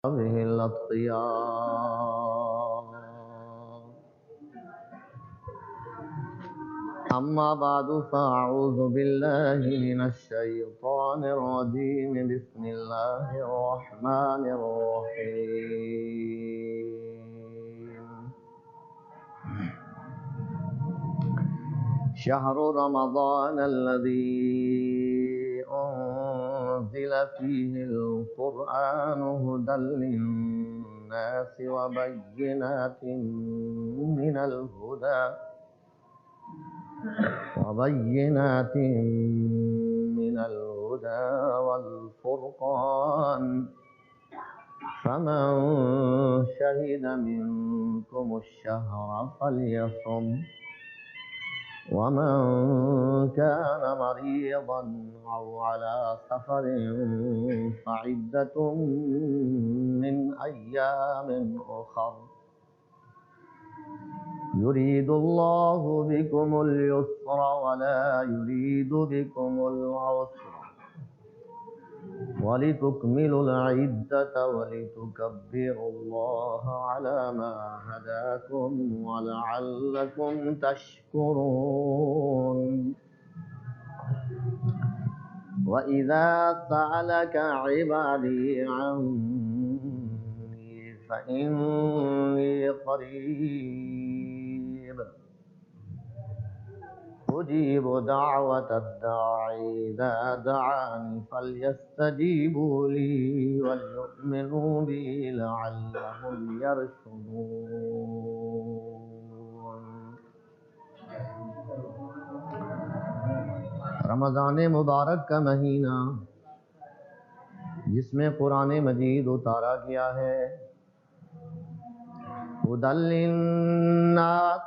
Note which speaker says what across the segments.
Speaker 1: به الأتقياء. أما بعد فأعوذ بالله من الشيطان الرجيم. بسم الله الرحمن الرحيم. شهر رمضان الذي أنزل فيه القرآن هدى للناس وبينات من الهدى والفرقان، فمن شهد منكم الشهر فليصم، ومن كان مريضا أو على سفر فعدة من أيام أخر. يريد الله بكم اليسر ولا يريد بكم العسر، ولتكملوا العدة ولتكبروا الله على ما هداكم ولعلكم تشكرون. وإذا سألك عبادي عني فإني قريب أجيب دعوة الداعي إذا دعاني فليستجيبوا لي وليؤمنوا بي لعلهم يرشدون. رمضان مبارک کا مہینہ جس میں قرآن مجید اتارا گیا ہے، ہدی للناس،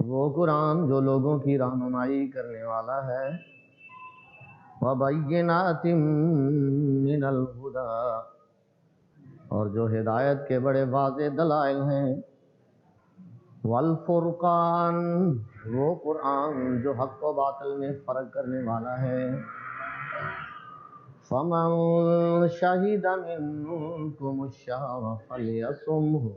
Speaker 1: وہ قرآن جو لوگوں کی رہنمائی کرنے والا ہے، وبینات من الہدی، اور جو ہدایت کے بڑے واضح دلائل ہیں، والفرقان، وہ قرآن جو حق و باطل میں فرق کرنے والا ہے، فمن شہد منکم الشہر فلیصمہ،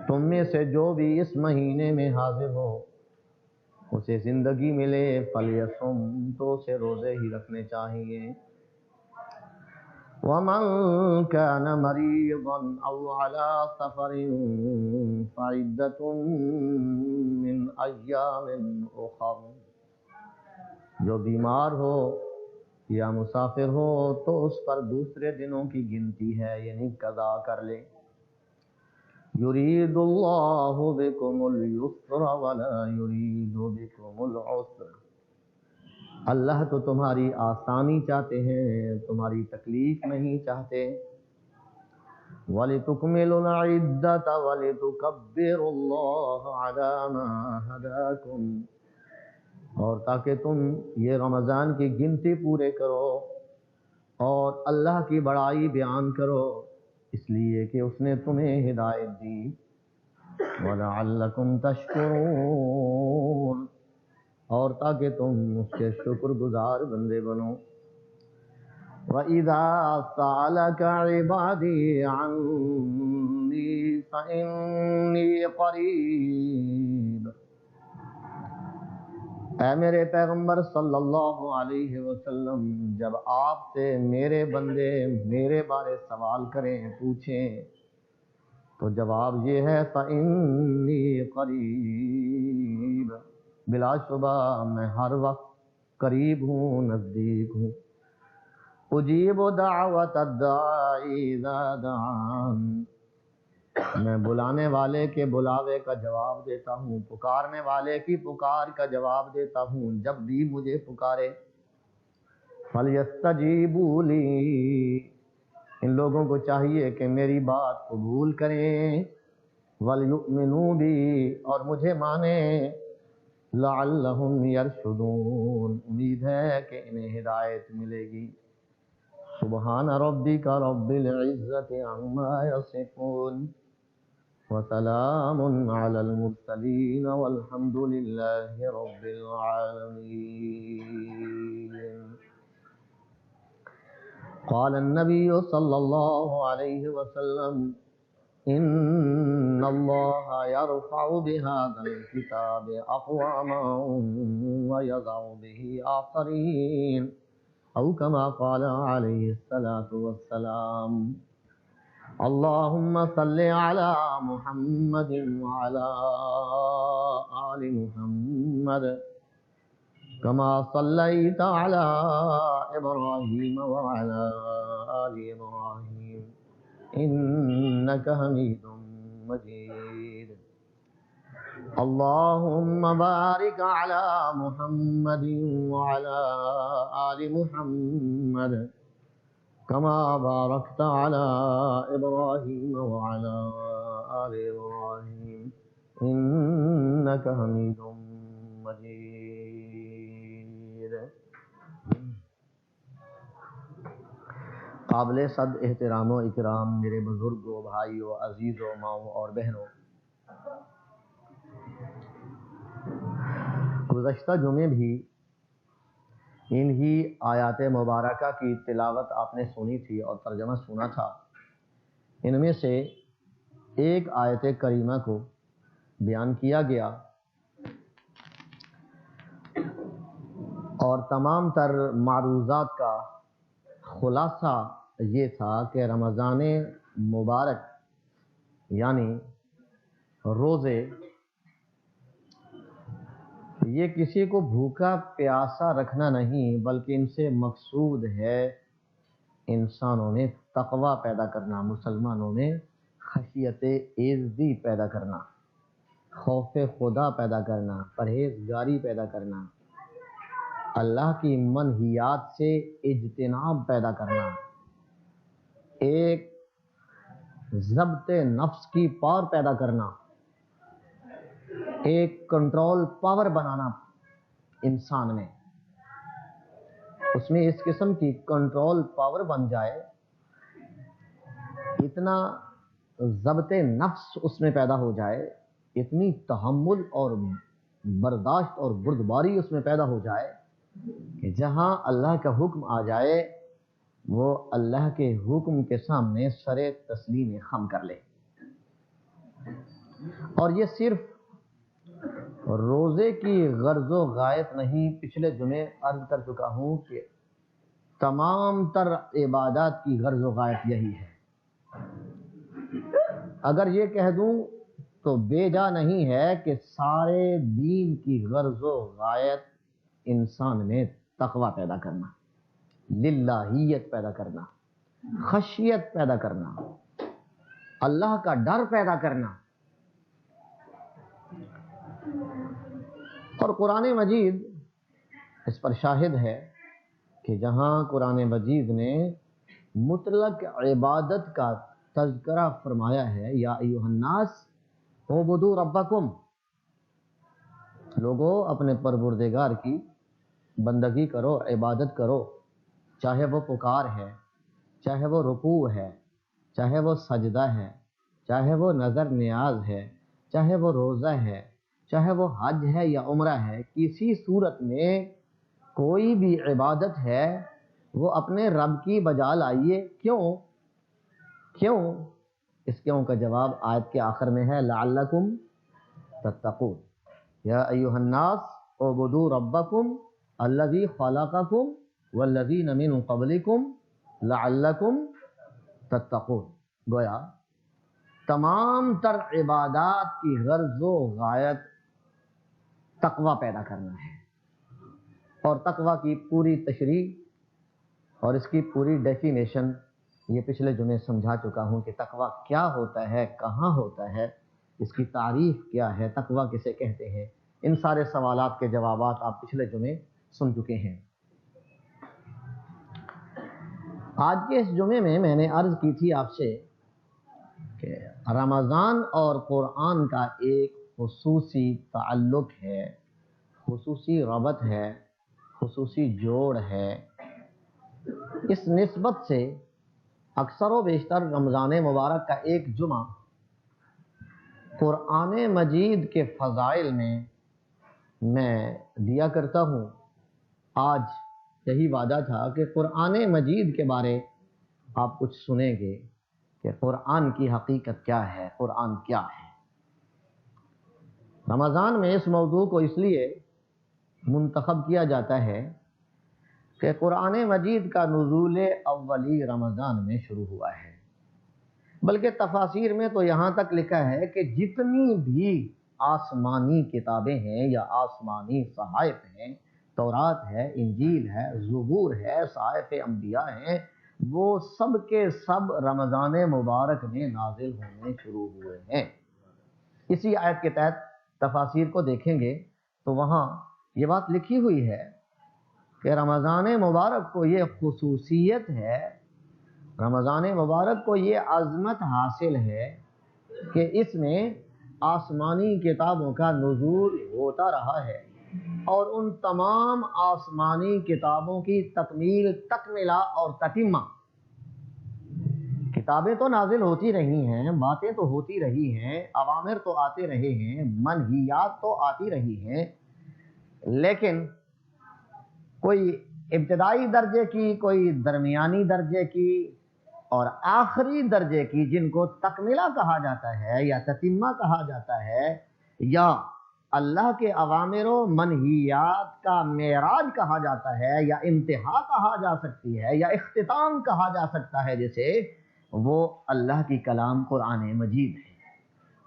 Speaker 1: تم میں سے جو بھی اس مہینے میں حاضر ہو اسے زندگی ملے، فلیصم، تو اسے روزے ہی رکھنے چاہیے. ومن كان مريضا أو على سفر فعدة من أيام أخر، جو بیمار ہو یا مسافر ہو تو اس پر دوسرے دنوں کی گنتی ہے، یعنی قضا کر لے. يريد الله بكم اليسر ولا يريد بكم العسر، اللہ تو تمہاری آسانی چاہتے ہیں، تمہاری تکلیف نہیں چاہتے. وَلِتُكْمِلُوا الْعِدَّةَ وَلِتُكَبِّرُوا اللَّهَ عَلَى مَا هَدَاكُمْ، اور تاکہ تم یہ رمضان کی گنتی پورے کرو اور اللہ کی بڑائی بیان کرو، اس لیے کہ اس نے تمہیں ہدایت دی. وَلَعَلَّكُمْ تَشْكُرُونَ، اور تاکہ تم اس کے شکر گزار بندے بنو. وَإِذَا سَأَلَكَ عِبَادِي عَنِّي فَإِنِّي قَرِيبٌ، اے میرے پیغمبر صلی اللہ علیہ وسلم، جب آپ سے میرے بندے میرے بارے سوال کریں، پوچھیں، تو جواب یہ ہے فَإِنِّي قَرِيبٌ، بلا شبہ میں ہر وقت قریب ہوں، نزدیک ہوں. اجیب دعوت الداعی اذا دعان، میں بلانے والے کے بلاوے کا جواب دیتا ہوں، پکارنے والے کی پکار کا جواب دیتا ہوں جب بھی مجھے پکارے. فَلْيَسْتَجِيبُوا لِي، ان لوگوں کو چاہیے کہ میری بات قبول کریں. وَلْيُؤْمِنُوا بِي، اور مجھے مانیں. لَعَلَّهُمْ يَرْشُدُونَ، امید ہے کہ انہیں ہدایت ملے گی. سبحان ربک رب العزت عما یصفون، وسلام علی المرسلین والحمد للہ رب العالمین. قال النبي صلى الله عليه وسلم إن الله يرفع بهذا الكتاب أقواما ويضع به آخرين أو كما قال عليه الصلاة والسلام اللهم صل على محمد وعلى آل محمد كما صليت على إبراهيم وعلى آل إبراهيم إنك حميد مجيد اللهم بارك على محمد وعلى آل محمد كما باركت على إبراهيم وعلى آل إبراهيم إنك حميد مجيد. قابل صد احترام و اکرام میرے بزرگوں، بھائیوں، عزیزوں، ماؤں اور بہنوں، گزشتہ جمعے بھی انہی آیات مبارکہ کی تلاوت آپ نے سنی تھی اور ترجمہ سنا تھا. ان میں سے ایک آیت کریمہ کو بیان کیا گیا اور تمام تر معروضات کا خلاصہ یہ تھا کہ رمضان مبارک یعنی روزے یہ کسی کو بھوکا پیاسا رکھنا نہیں، بلکہ ان سے مقصود ہے انسانوں میں تقوی پیدا کرنا، مسلمانوں میں خشیت عزتی پیدا کرنا، خوف خدا پیدا کرنا، پرہیزگاری پیدا کرنا، اللہ کی منہیات سے اجتناب پیدا کرنا، ایک ضبط نفس کی پاور پیدا کرنا، ایک کنٹرول پاور بنانا انسان میں، اس میں اس قسم کی کنٹرول پاور بن جائے، اتنا ضبط نفس اس میں پیدا ہو جائے، اتنی تحمل اور برداشت اور بردباری اس میں پیدا ہو جائے کہ جہاں اللہ کا حکم آ جائے وہ اللہ کے حکم کے سامنے سر تسلیم خم کر لے. اور یہ صرف روزے کی غرض و غایت نہیں، پچھلے جمعے عرض کر چکا ہوں کہ تمام تر عبادات کی غرض و غایت یہی ہے. اگر یہ کہہ دوں تو بے جا نہیں ہے کہ سارے دین کی غرض و غایت انسان میں تقوی پیدا کرنا، للہیت پیدا کرنا، خشیت پیدا کرنا، اللہ کا ڈر پیدا کرنا. اور قرآن مجید اس پر شاہد ہے کہ جہاں قرآن مجید نے مطلق عبادت کا تذکرہ فرمایا ہے، یا ایھا الناس اعبدوا ربکم، لوگوں اپنے پروردگار کی بندگی کرو، عبادت کرو، چاہے وہ پکار ہے، چاہے وہ رکوع ہے، چاہے وہ سجدہ ہے، چاہے وہ نظر نیاز ہے، چاہے وہ روزہ ہے، چاہے وہ حج ہے یا عمرہ ہے، کسی صورت میں کوئی بھی عبادت ہے وہ اپنے رب کی بجا لائیے. کیوں؟ اس کیوں کا جواب آیت کے آخر میں ہے لعلکم تتقون، یا ایھا الناس اعبدوا ربکم الذی خلقکم والذین من قبلکم لعلکم تتقون. گویا تمام تر عبادات کی غرض و غایت تقوی پیدا کرنا ہے. اور تقوی کی پوری تشریح اور اس کی پوری ڈیفینیشن یہ پچھلے جمعے سمجھا چکا ہوں کہ تقوی کیا ہوتا ہے، کہاں ہوتا ہے، اس کی تعریف کیا ہے، تقوی کسے کہتے ہیں. ان سارے سوالات کے جوابات آپ پچھلے جمعے سن چکے ہیں. آج کے اس جمعے میں نے عرض کی تھی آپ سے کہ رمضان اور قرآن کا ایک خصوصی تعلق ہے، خصوصی ربط ہے، خصوصی جوڑ ہے. اس نسبت سے اکثر و بیشتر رمضان مبارک کا ایک جمعہ قرآن مجید کے فضائل میں دیا کرتا ہوں. آج یہی وعدہ تھا کہ قرآن مجید کے بارے آپ کچھ سنیں گے کہ قرآن کی حقیقت کیا ہے، قرآن کیا ہے۔ رمضان میں اس موضوع کو اس لیے منتخب کیا جاتا ہے کہ قرآن مجید کا نزول اولی رمضان میں شروع ہوا ہے، بلکہ تفاسیر میں تو یہاں تک لکھا ہے کہ جتنی بھی آسمانی کتابیں ہیں یا آسمانی صحائف ہیں، تورات ہے، انجیل ہے، زبور ہے، صحائف انبیاء ہیں، وہ سب کے سب رمضان مبارک میں نازل ہونے شروع ہوئے ہیں۔ اسی آیت کے تحت تفاسیر کو دیکھیں گے تو وہاں یہ بات لکھی ہوئی ہے کہ رمضان مبارک کو یہ خصوصیت ہے، رمضان مبارک کو یہ عظمت حاصل ہے کہ اس میں آسمانی کتابوں کا نزول ہوتا رہا ہے، اور ان تمام آسمانی کتابوں کی تکمیل، تکملہ اور تتمہ، کتابیں تو نازل ہوتی رہی ہیں، باتیں تو ہوتی رہی ہیں، اوامر تو آتے رہے ہیں، منہیات تو آتی رہی ہیں، لیکن کوئی ابتدائی درجے کی، کوئی درمیانی درجے کی اور آخری درجے کی، جن کو تکملہ کہا جاتا ہے یا تتمہ کہا جاتا ہے، یا اللہ کے اوامر و منہیات کا معراج کہا جاتا ہے، یا انتہا کہا جا سکتی ہے، یا اختتام کہا جا سکتا ہے، جسے وہ اللہ کی کلام قرآن مجید ہے۔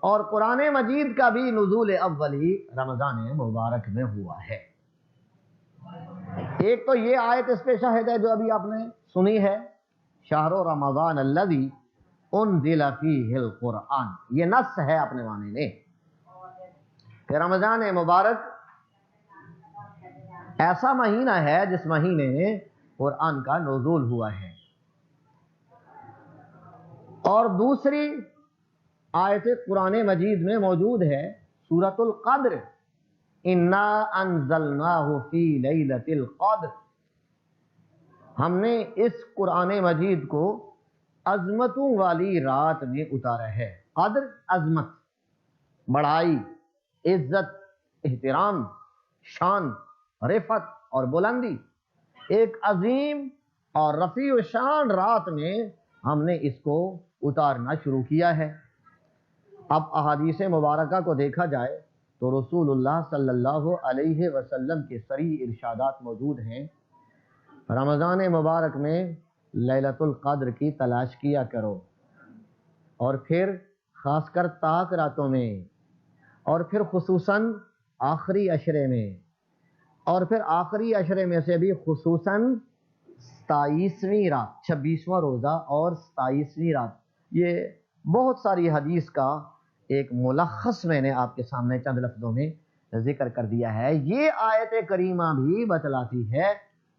Speaker 1: اور قرآن مجید کا بھی نزول اولی رمضان مبارک میں ہوا ہے۔ ایک تو یہ آیت اس پہ شاہد ہے جو ابھی آپ نے سنی ہے، شہر رمضان الذی انزل فیہ القرآن، یہ نص ہے اپنے معنی میں کہ رمضان مبارک ایسا مہینہ ہے جس مہینے میں قرآن کا نزول ہوا ہے۔ اور دوسری آیت قرآن مجید میں موجود ہے سورۃ القدر، انا انزلناہ فی لیلۃ القدر، ہم نے اس قرآن مجید کو عظمتوں والی رات میں اتارا ہے۔ قدر عظمت، بڑائی، عزت، احترام، شان، رفعت اور بلندی، ایک عظیم اور رفیع شان رات میں ہم نے اس کو اتارنا شروع کیا ہے۔ اب احادیث مبارکہ کو دیکھا جائے تو رسول اللہ صلی اللہ علیہ وسلم کے صریح ارشادات موجود ہیں، رمضان مبارک میں لیلۃ القدر کی تلاش کیا کرو، اور پھر خاص کر طاق راتوں میں، اور پھر خصوصاً آخری عشرے میں، اور پھر آخری عشرے میں سے بھی خصوصاً 27ویں رات، 26واں روزہ اور 27ویں رات۔ یہ بہت ساری حدیث کا ایک ملخص میں نے آپ کے سامنے چند لفظوں میں ذکر کر دیا ہے۔ یہ آیت کریمہ بھی بتلاتی ہے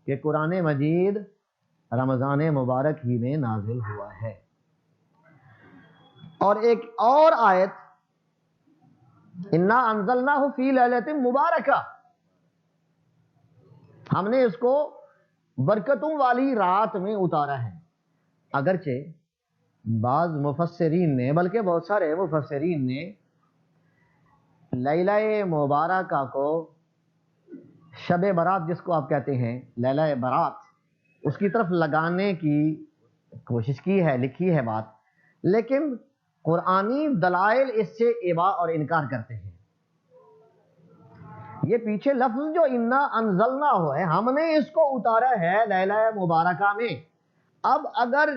Speaker 1: کہ قرآن مجید رمضان مبارک ہی میں نازل ہوا ہے۔ اور ایک اور آیت انا انزلناہ فی لیلۃ مبارکہ، ہم نے اس کو برکتوں والی رات میں اتارا ہے۔ اگرچہ بعض مفسرین نے، بلکہ بہت سارے مفسرین نے لیلہ مبارکہ کو، شب برات جس کو آپ کہتے ہیں، لیلہ برات، اس کی طرف لگانے کی کوشش کی ہے، لکھی ہے بات، لیکن قرآنی دلائل اس سے اباء اور انکار کرتے ہیں۔ یہ پیچھے لفظ جو انا انزلنا ہے، ہم نے اس کو اتارا ہے لیلہ مبارکہ میں۔ اب اگر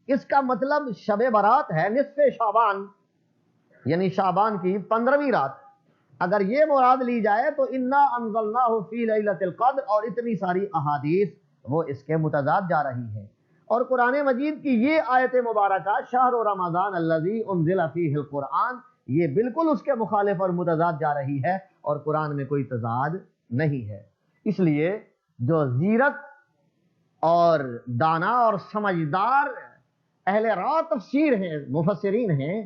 Speaker 1: اس کا مطلب شب برات ہے، نصف شعبان، یعنی شعبان کی 15ویں رات، اگر یہ مراد لی جائے تو انا انزلناہ فی لیلۃ القدر، اور اتنی ساری احادیث وہ اس کے متضاد جا رہی ہیں۔ اور قرآن مجید کی یہ آیت مبارکہ شہر رمضان الذی انزل فیہ القرآن، یہ بالکل اس کے مخالف اور متضاد جا رہی ہے، اور قرآن میں کوئی تضاد نہیں ہے۔ اس لیے جو زیرک اور دانا اور سمجھدار اہل راہ تفسیر ہیں، مفسرین ہیں،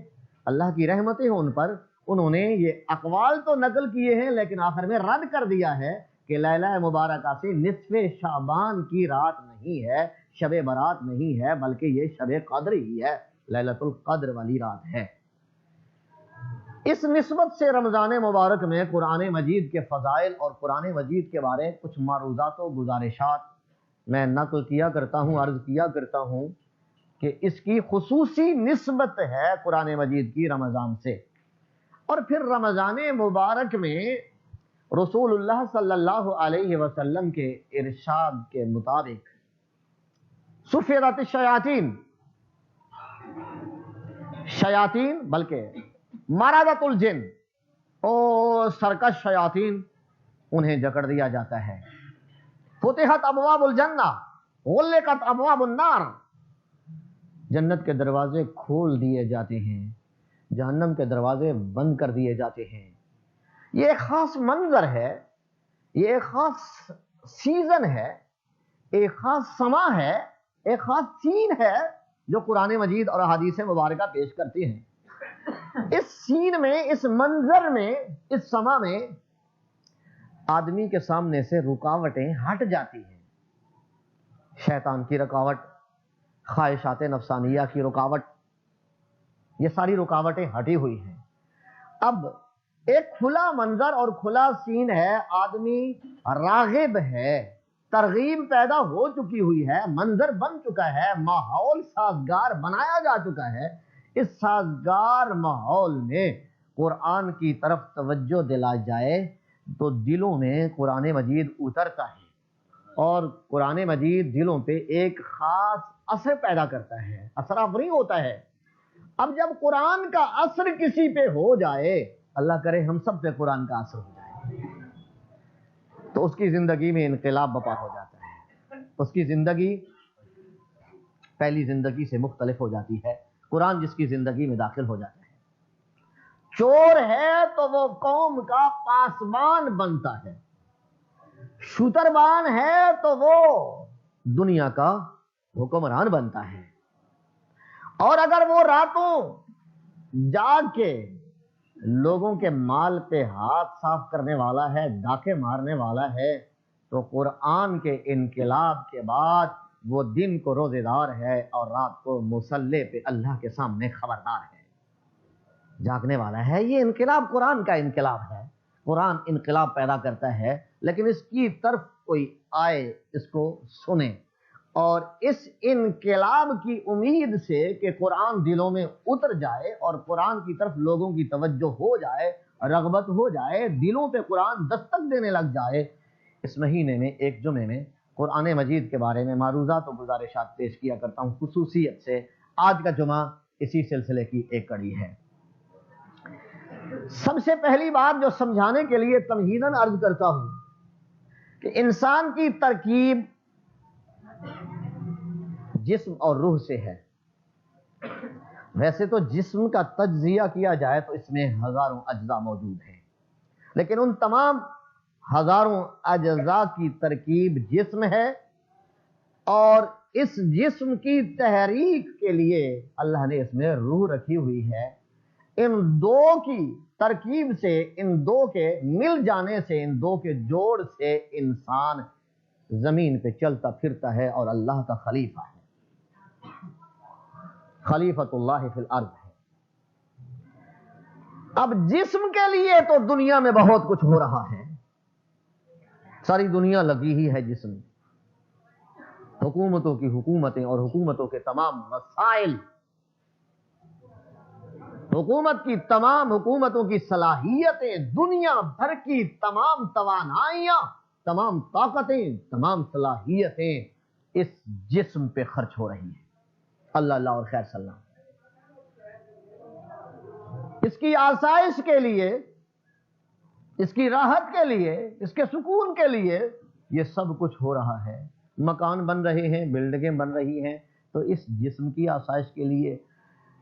Speaker 1: اللہ کی رحمتیں ہوں ان پر، انہوں نے یہ اقوال تو نقل کیے ہیں، لیکن آخر میں رد کر دیا ہے کہ لیلہ مبارکہ سے نصف شعبان کی رات نہیں ہے، شب برات نہیں ہے، بلکہ یہ شب قدر ہی ہے، لیلۃ القدر والی رات ہے۔ اس نسبت سے رمضان مبارک میں قرآن مجید کے فضائل اور قرآن مجید کے بارے کچھ معروضات و گزارشات میں نقل کیا کرتا ہوں، عرض کیا کرتا ہوں، کہ اس کی خصوصی نسبت ہے قرآن مجید کی رمضان سے۔ اور پھر رمضان مبارک میں رسول اللہ صلی اللہ علیہ وسلم کے ارشاد کے مطابق سفیدت الشیاطین، شیاطین بلکہ مردۃ الجن، او سرکش شیاطین، انہیں جکڑ دیا جاتا ہے۔ فتحت ابواب الجنہ غلقت ابواب النار، جنت کے دروازے کھول دیے جاتے ہیں، جہنم کے دروازے بند کر دیے جاتے ہیں۔ یہ ایک خاص منظر ہے، یہ ایک خاص سیزن ہے، ایک خاص سما ہے، ایک خاص سین ہے جو قرآن مجید اور احادیث مبارکہ پیش کرتی ہیں۔ اس سین میں، اس منظر میں، اس سما میں آدمی کے سامنے سے رکاوٹیں ہٹ جاتی ہیں۔ شیطان کی رکاوٹ، خواہشات نفسانیہ کی رکاوٹ، یہ ساری رکاوٹیں ہٹی ہوئی ہیں۔ اب ایک کھلا منظر اور کھلا سین ہے، آدمی راغب ہے، ترغیب پیدا ہو چکی ہوئی ہے، منظر بن چکا ہے، ماحول سازگار بنایا جا چکا ہے۔ اس سازگار ماحول میں قرآن کی طرف توجہ دلائی جائے تو دلوں میں قرآن مجید اترتا ہے، اور قرآن مجید دلوں پہ ایک خاص اثر پیدا کرتا ہے، اثر آفریں ہوتا ہے۔ اب جب قرآن کا اثر کسی پہ ہو جائے، اللہ کرے ہم سب پہ قرآن کا اثر ہو جائے، تو اس کی زندگی میں انقلاب بپا ہو جاتا ہے، اس کی زندگی پہلی زندگی سے مختلف ہو جاتی ہے۔ قرآن جس کی زندگی میں داخل ہو جاتا ہے، چور ہے تو وہ قوم کا پاسبان بنتا ہے، شتربان ہے تو وہ دنیا کا حکمران بنتا ہے، اور اگر وہ راتوں جاگ کے لوگوں کے مال پہ ہاتھ صاف کرنے والا ہے، ڈاکے مارنے والا ہے، تو قرآن کے انقلاب کے بعد وہ دن کو روزے دار ہے اور رات کو مصلی پہ اللہ کے سامنے خبردار ہے، جاگنے والا ہے۔ یہ انقلاب قرآن کا انقلاب ہے۔ قرآن انقلاب پیدا کرتا ہے، لیکن اس کی طرف کوئی آئے، اس کو سنے، اور اس انقلاب کی امید سے کہ قرآن دلوں میں اتر جائے اور قرآن کی طرف لوگوں کی توجہ ہو جائے، رغبت ہو جائے، دلوں پہ قرآن دستک دینے لگ جائے، اس مہینے میں ایک جمعے میں قرآن مجید کے بارے میں معروضات و گزارشات پیش کیا کرتا ہوں خصوصیت سے۔ آج کا جمعہ اسی سلسلے کی ایک کڑی ہے۔ سب سے پہلی بات جو سمجھانے کے لیے تمہیداً عرض کرتا ہوں کہ انسان کی ترکیب جسم اور روح سے ہے۔ ویسے تو جسم کا تجزیہ کیا جائے تو اس میں ہزاروں اجزاء موجود ہیں، لیکن ان تمام ہزاروں اجزاء کی ترکیب جسم ہے، اور اس جسم کی تحریک کے لیے اللہ نے اس میں روح رکھی ہوئی ہے۔ ان دو کی ترکیب سے، ان دو کے مل جانے سے، ان دو کے جوڑ سے انسان زمین پہ چلتا پھرتا ہے اور اللہ کا خلیفہ ہے، خلیفۃ اللہ فی الارض ہے۔ اب جسم کے لیے تو دنیا میں بہت کچھ ہو رہا ہے، ساری دنیا لگی ہی ہے جسم، حکومتوں کی حکومتیں اور حکومتوں کے تمام مسائل، حکومت کی تمام حکومتوں کی صلاحیتیں، دنیا بھر کی تمام توانائیاں، تمام طاقتیں، تمام صلاحیتیں اس جسم پہ خرچ ہو رہی ہیں۔ اللہ اللہ اور خیر سلام۔ اس کی آسائش کے لیے، اس کی راحت کے لیے، اس کے سکون کے لیے یہ سب کچھ ہو رہا ہے۔ مکان بن رہے ہیں، بلڈنگیں بن رہی ہیں، تو اس جسم کی آسائش کے لیے،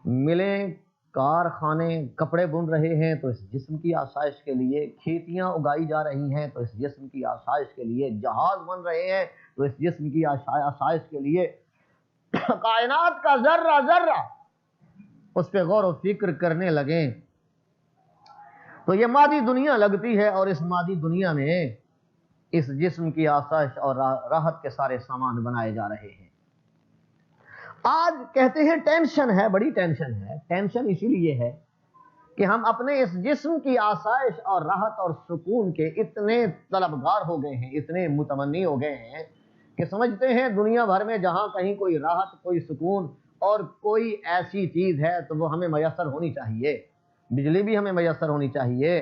Speaker 1: ملیں، کارخانے کپڑے بن رہے ہیں تو اس جسم کی آسائش کے لیے، کھیتیاں اگائی جا رہی ہیں تو اس جسم کی آسائش کے لیے، جہاز بن رہے ہیں تو اس جسم کی آسائش کے لیے، کائنات کا ذرہ ذرہ اس پہ غور و فکر کرنے لگیں تو یہ مادی دنیا لگتی ہے، اور اس مادی دنیا میں اس جسم کی آسائش اور راحت کے سارے سامان بنائے جا رہے ہیں۔ آج کہتے ہیں ٹینشن ہے، بڑی ٹینشن ہے۔ ٹینشن اسی لیے ہے کہ ہم اپنے اس جسم کی آسائش اور راحت اور سکون کے اتنے طلبگار ہو گئے ہیں، اتنے متمنی ہو گئے ہیں کہ سمجھتے ہیں دنیا بھر میں جہاں کہیں کوئی راحت، کوئی سکون، اور کوئی ایسی چیز ہے تو وہ ہمیں میسر ہونی چاہیے. بجلی بھی ہمیں میسر ہونی چاہیے،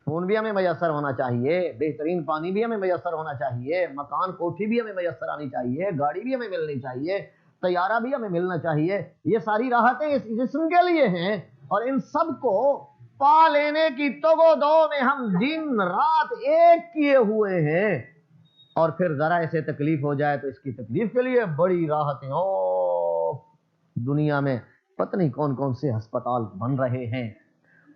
Speaker 1: فون بھی ہمیں میسر ہونا چاہیے، بہترین پانی بھی ہمیں میسر ہونا چاہیے، مکان کوٹھی بھی ہمیں میسر آنی چاہیے، گاڑی بھی ہمیں ملنی چاہیے، طیارہ بھی ہمیں ملنا چاہیے. یہ ساری راحتیں اس جسم کے لیے ہیں، اور ان سب کو پا لینے کی توگو دو میں ہم دن رات ایک کیے ہوئے ہیں. اور پھر ذرا اسے تکلیف ہو جائے تو اس کی تکلیف کے لیے بڑی راحتیں. دنیا میں پتہ نہیں کون کون سے ہسپتال بن رہے ہیں،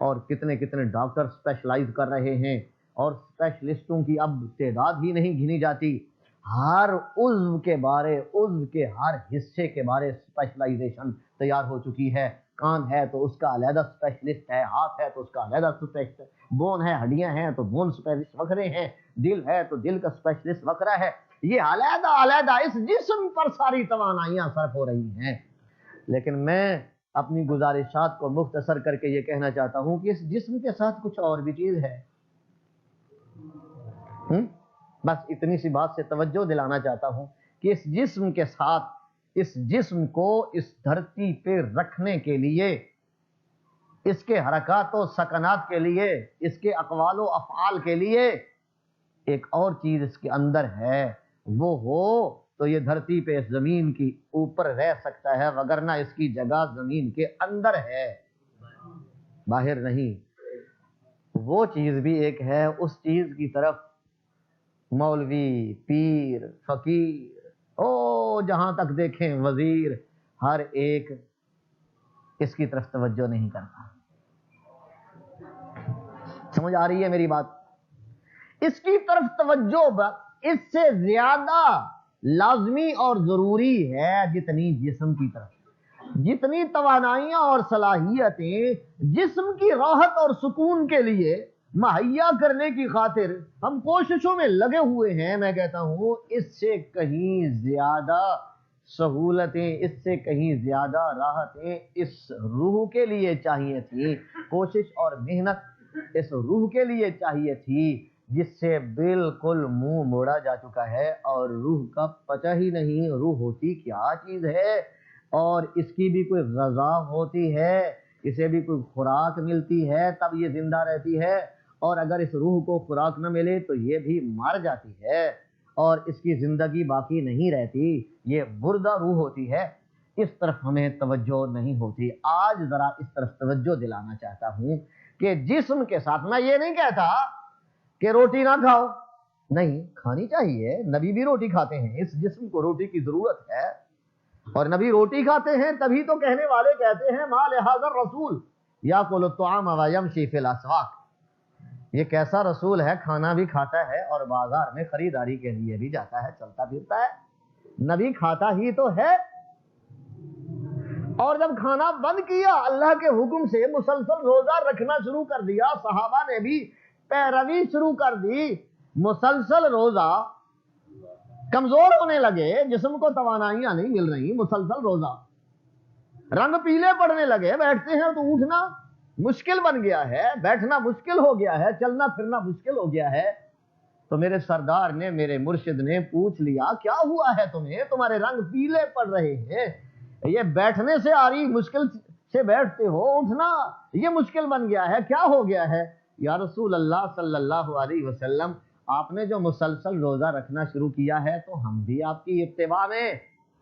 Speaker 1: اور کتنے کتنے ڈاکٹر اسپیشلائز کر رہے ہیں، اور اسپیشلسٹوں کی اب تعداد ہی نہیں گنی جاتی. ہر عضو کے بارے، عضو کے ہر حصے کے بارے اسپیشلائزیشن تیار ہو چکی ہے. کان ہے تو اس کا علیحدہ اسپیشلسٹ ہے، ہاتھ ہے تو اس کا علیحدہ اسپیشلسٹ، بون ہے، ہڈیاں ہیں تو بون اسپیشلسٹ وکھرے ہیں، دل ہے تو دل کا اسپیشلسٹ وکھرا ہے. یہ علیحدہ علیحدہ اس جسم پر ساری توانائیاں صرف ہو رہی ہیں. لیکن میں اپنی گزارشات کو مختصر کر کے یہ کہنا چاہتا ہوں کہ اس جسم کے ساتھ کچھ اور بھی چیز ہے. بس اتنی سی بات سے توجہ دلانا چاہتا ہوں کہ اس جسم کے ساتھ، اس جسم کو اس دھرتی پہ رکھنے کے لیے، اس کے حرکات و سکنات کے لیے، اس کے اقوال و افعال کے لیے ایک اور چیز اس کے اندر ہے. وہ ہو تو یہ دھرتی پہ اس زمین کی اوپر رہ سکتا ہے، وگرنہ اس کی جگہ زمین کے اندر ہے، باہر نہیں. وہ چیز بھی ایک ہے. اس چیز کی طرف مولوی، پیر، فقیر، جہاں تک دیکھیں وزیر، ہر ایک اس کی طرف توجہ نہیں کرتا. سمجھ آ رہی ہے میری بات؟ اس کی طرف توجہ اس سے زیادہ لازمی اور ضروری ہے جتنی جسم کی طرف. جتنی توانائیاں اور صلاحیتیں جسم کی راحت اور سکون کے لیے مہیا کرنے کی خاطر ہم کوششوں میں لگے ہوئے ہیں، میں کہتا ہوں اس سے کہیں زیادہ سہولتیں، اس سے کہیں زیادہ راحتیں اس روح کے لیے چاہیے تھی. کوشش اور محنت اس روح کے لیے چاہیے تھی جس سے بالکل منہ موڑا جا چکا ہے، اور روح کا پتہ ہی نہیں روح ہوتی کیا چیز ہے، اور اس کی بھی کوئی غذا ہوتی ہے، اسے بھی کوئی خوراک ملتی ہے تب یہ زندہ رہتی ہے، اور اگر اس روح کو خوراک نہ ملے تو یہ بھی مر جاتی ہے اور اس کی زندگی باقی نہیں رہتی. یہ مردہ روح ہوتی ہے. اس طرف ہمیں توجہ نہیں ہوتی. آج ذرا اس طرف توجہ دلانا چاہتا ہوں کہ جسم کے ساتھ، میں یہ نہیں کہتا کہ روٹی نہ کھاؤ، نہیں، کھانی چاہیے. نبی بھی روٹی کھاتے ہیں، اس جسم کو روٹی کی ضرورت ہے، اور نبی روٹی کھاتے ہیں تبھی تو کہنے والے کہتے ہیں ما لہذا الرسول یاکل الطعام ویمشی فی الاسواق. یہ کیسا رسول ہے، کھانا بھی کھاتا ہے اور بازار میں خریداری کے لیے بھی جاتا ہے، چلتا پھرتا ہے. نبی کھاتا ہی تو ہے. اور جب کھانا بند کیا، اللہ کے حکم سے مسلسل روزہ رکھنا شروع کر دیا، صحابہ نے بھی پیروی شروع کر دی، مسلسل روزہ، کمزور ہونے لگے، جسم کو توانائیاں نہیں مل رہی، مسلسل روزہ، رنگ پیلے پڑنے لگے، بیٹھتے ہیں تو اٹھنا مشکل بن گیا ہے، بیٹھنا مشکل ہو گیا ہے، چلنا پھرنا مشکل ہو گیا ہے. تو میرے سردار نے، میرے مرشد نے پوچھ لیا کیا ہوا ہے تمہیں، تمہارے رنگ پیلے پڑ رہے ہیں، یہ بیٹھنے سے آ رہی مشکل سے بیٹھتے ہو، اٹھنا یہ مشکل بن گیا ہے، کیا ہو گیا ہے؟ یا رسول اللہ صلی اللہ علیہ وسلم، آپ نے جو مسلسل روزہ رکھنا شروع کیا ہے تو ہم بھی آپ کی اتباع میں،